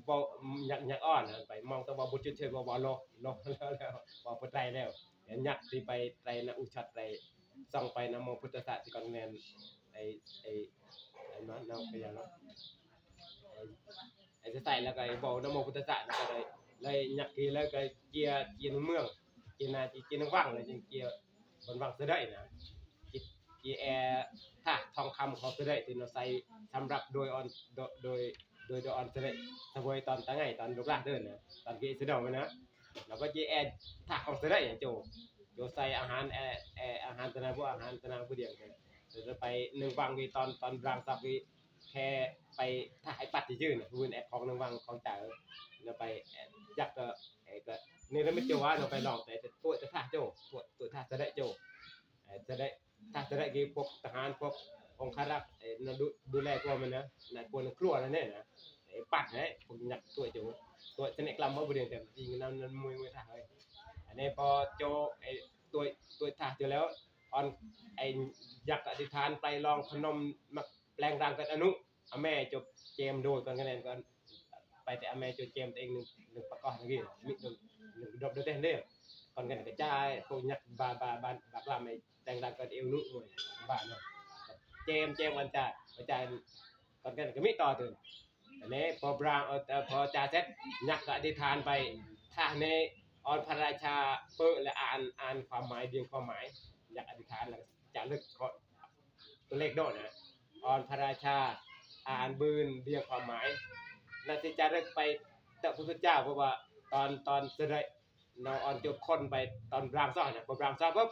บ่ยักษ์อ่อนไปมองต้องว่าบุญชดเชยบ่ลงแล้วบ่ปไตรแล้วยักษ์ที่ไปไตรนะอุชัดไตรส่องไปนะโมพุทธัสสะที่ก่อนแม่นไอ้เนาะเนาไปอย่างเนาะไอ้จะใส่แล้วก็บ่นะโมพุทธัสสะแล้วก็เลยยักษ์ที่แล้วก็เจียในเมืองเจียนาเจียในวังเลยจังเจียบนวังเสด็จนะเจียถ้าทองคำเขาเสด็จที่เราใส่สำหรับโดยออนเสด็จสบายตอนตั้งไงตอนลูกหลานเดินนะตอนที่เสด็จนะแล้วก็เจียถ้าของเสด็จอย่างโจใส่อาหารอาหารตนาพวกอาหารตนาผู้เดียวกันจะไปหนึ่งวังที่ตอนรังสับที่แค่ไปถ้าไอ้ปัดที่ชื่อเนี่ยคือแอบของหนึ่งวังของจ่าเราไปยักก็นี่เราไม่เจอว่าเราไปลองแต่ตัวจะท่าโจตัวท่าจะได้โจจะได้ท่าจะได้กี่พวกทหารพวกองคารักษ์ดูแลตัวมันนะกวนครัวนั่นเนี่ยนะปัดเนี่ยผมยักตัวโจตัวจะเนี่ยกลัมมาบริเวณแต่จริงนั้นมวยท่าเลยอันนี้พอโจตัวท่าเจอแล้วออนไอ้ยักษ์อธิษฐานไปลองขนมมาแปลงร่างกันอนุแม่จบเกมโดยก่อนคะแนนก่อนไปแต่อเมริกาเกมตัวเองหนึ่งประกอบอย่างนี้มิหนึ่งดอกเดือดเด้อก่อนกันกระจายพวกยักษ์บาลาไม่แต่งดังกันเอวนุ่มเลยบ้านเนาะเกมวันจ่ายก่อนกันก็มิต่อถึงอันนี้พอบรางพอจ่าเสร็จยักษ์อธิษฐานไปท่าในออนพระราชาเปิดและอ่านความหมายเรียงความหมายยักษ์อธิษฐานแล้วจะเลือกตัวเลขโดดนะออนพระราชาอ่านบืนเรียงความหมายนาทีจะเลิกไปแต่พระพุทธเจ้าเพราะว่าตอนเสด็จเราออนจบคนไปตอนรามซ่อนนะพอรามซ่อนปุ๊บ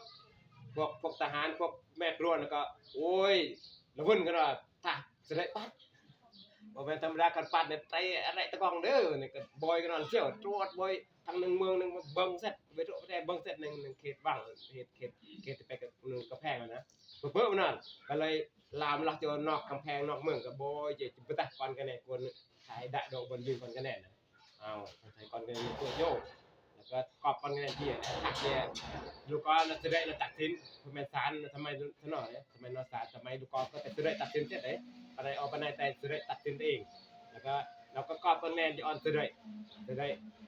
พวกทหารพวกแม่ครัวแล้วก็โอ้ยระวุ่นกันว่าถ้าเสด็จปัดบอกเป็นธรรมดาการปัดเนี่ยไปอะไรตะกองเด้อเนี่ยก็บอยกันนอนเชี่ยวตรวจบอยทางหนึ่งเมืองหนึ่งเบิ้งเสร็จไปตรวจไปเบิ้งเสร็จหนึ่งเขตว่างเขตไปกับหนึ่งกระแพงนะเพิ่มนั่นก็เลยลามลักจนนอกกำแพงนอกเมืองกับบอยเจ็บไปตัดก่อนกันเนี่ยคนใช้ดะโดบนยืนก่อนกันแน่นะเอาใช้ก่อนกันตัวโยกแล้วก็กอบก่อนกันที่ตักเนี่ยลูกก็เราจะได้เราตัดสินทำไมศาลทำไมถนอยทำไมนอศาลทำไมลูกก็จะได้ตัดสินเสร็จเลยอะไรออกไปในใจจะได้ตัดสินเองแล้วก็เราก็กอบกันแน่จะออนจะได้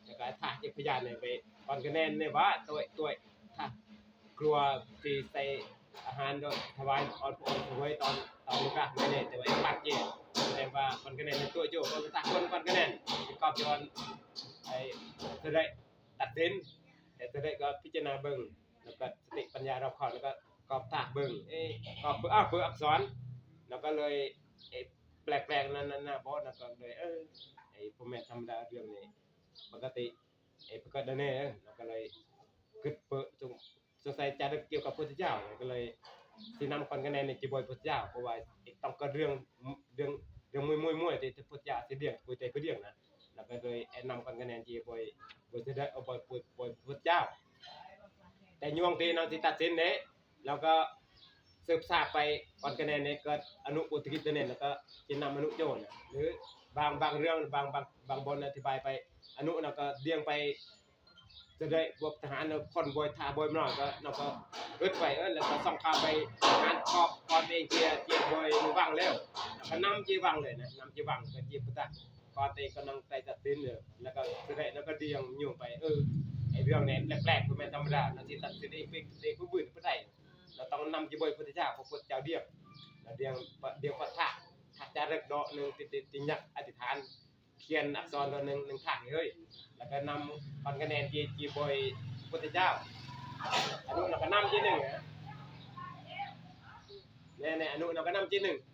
แล้วก็ถ่ายพยานเนี่ยไปก่อนกันแน่เนี่ยว่าตัวถ้ากลัวที่ใส่อาหารโดยถวายออนไว้ตอนลูกหลานไม่ได้แต่ว่าปัดเย่แสดงว่าคนคะแนนในตัวโจ้คนต่างคนคะแนนกอบย้อนไอ้จะได้ตัดสินแต่จะได้ก็พิจารณาเบิ่งแล้วก็สติปัญญารอบคอบแล้วก็กอบตากเบิ่งกอบเพื่ออักษรแล้วก็เลยแปลกๆนั้นบอสแล้วก็เลยไอ้พ่อแม่ธรรมดาเรื่องนี้ปกติปกติเนี่ยแล้วก็เลยกึดเปิดสงสัยจะเกี่ยวกับพุทธเจ้าก็เลยที่นำคนคะแนนในจีบอยพุทธเจ้าเพราะว่าต้องก็เรื่องมวยที่พุทธเจ้าที่เรื่องคุยใจเพื่อเรื่องนะแล้วก็เลยนำคนคะแนนจีบอยจะได้เอาบอยพุทธเจ้าแต่ยวงที่นำที่ตัดสินเนี่ยแล้วก็สืบทราบไปคนคะแนนเนี่ยก็อนุอุตกิจเนี่ยแล้วก็จะนำอนุโจรหรือบางเรื่องบางบนอธิบายไปอนุแล้วก็เรียงไปเส จะได้พวกทหารคนบอยทาบอยมาหน่อยก็เราก็รถไปแล้วก็ส่องข่าวไปงานขอบก่อนเองเจียบอยมือวังแล้วก็นำจีวังเลยนะนำจีวังก็จีพุทธะก่อนเองก็นั่งใจตัดสินเลยแล้วก็จะได้แล้วก็เดียงอยู่ไปไอ้เรื่องนี้แปลกๆก็ไม่ธรรมดาเราสิตัดสินเองเป็นผู้บื่นผู้ใดเราต้องนำจีบอยพุทธเจ้าพระพุทธเจ้าเดียวเดียวพัทธะถ้าจะเลิกดอกนึงติดยักอธิษฐานเขียนอักษรตัวนึงข้างเฮ้ยแล้วก็นำปันคะแนนจีบอยพุทธเจ้าอนุเราก็นำจีหนึ่งเนี่ยอนุเราก็นำจีหนึ่ง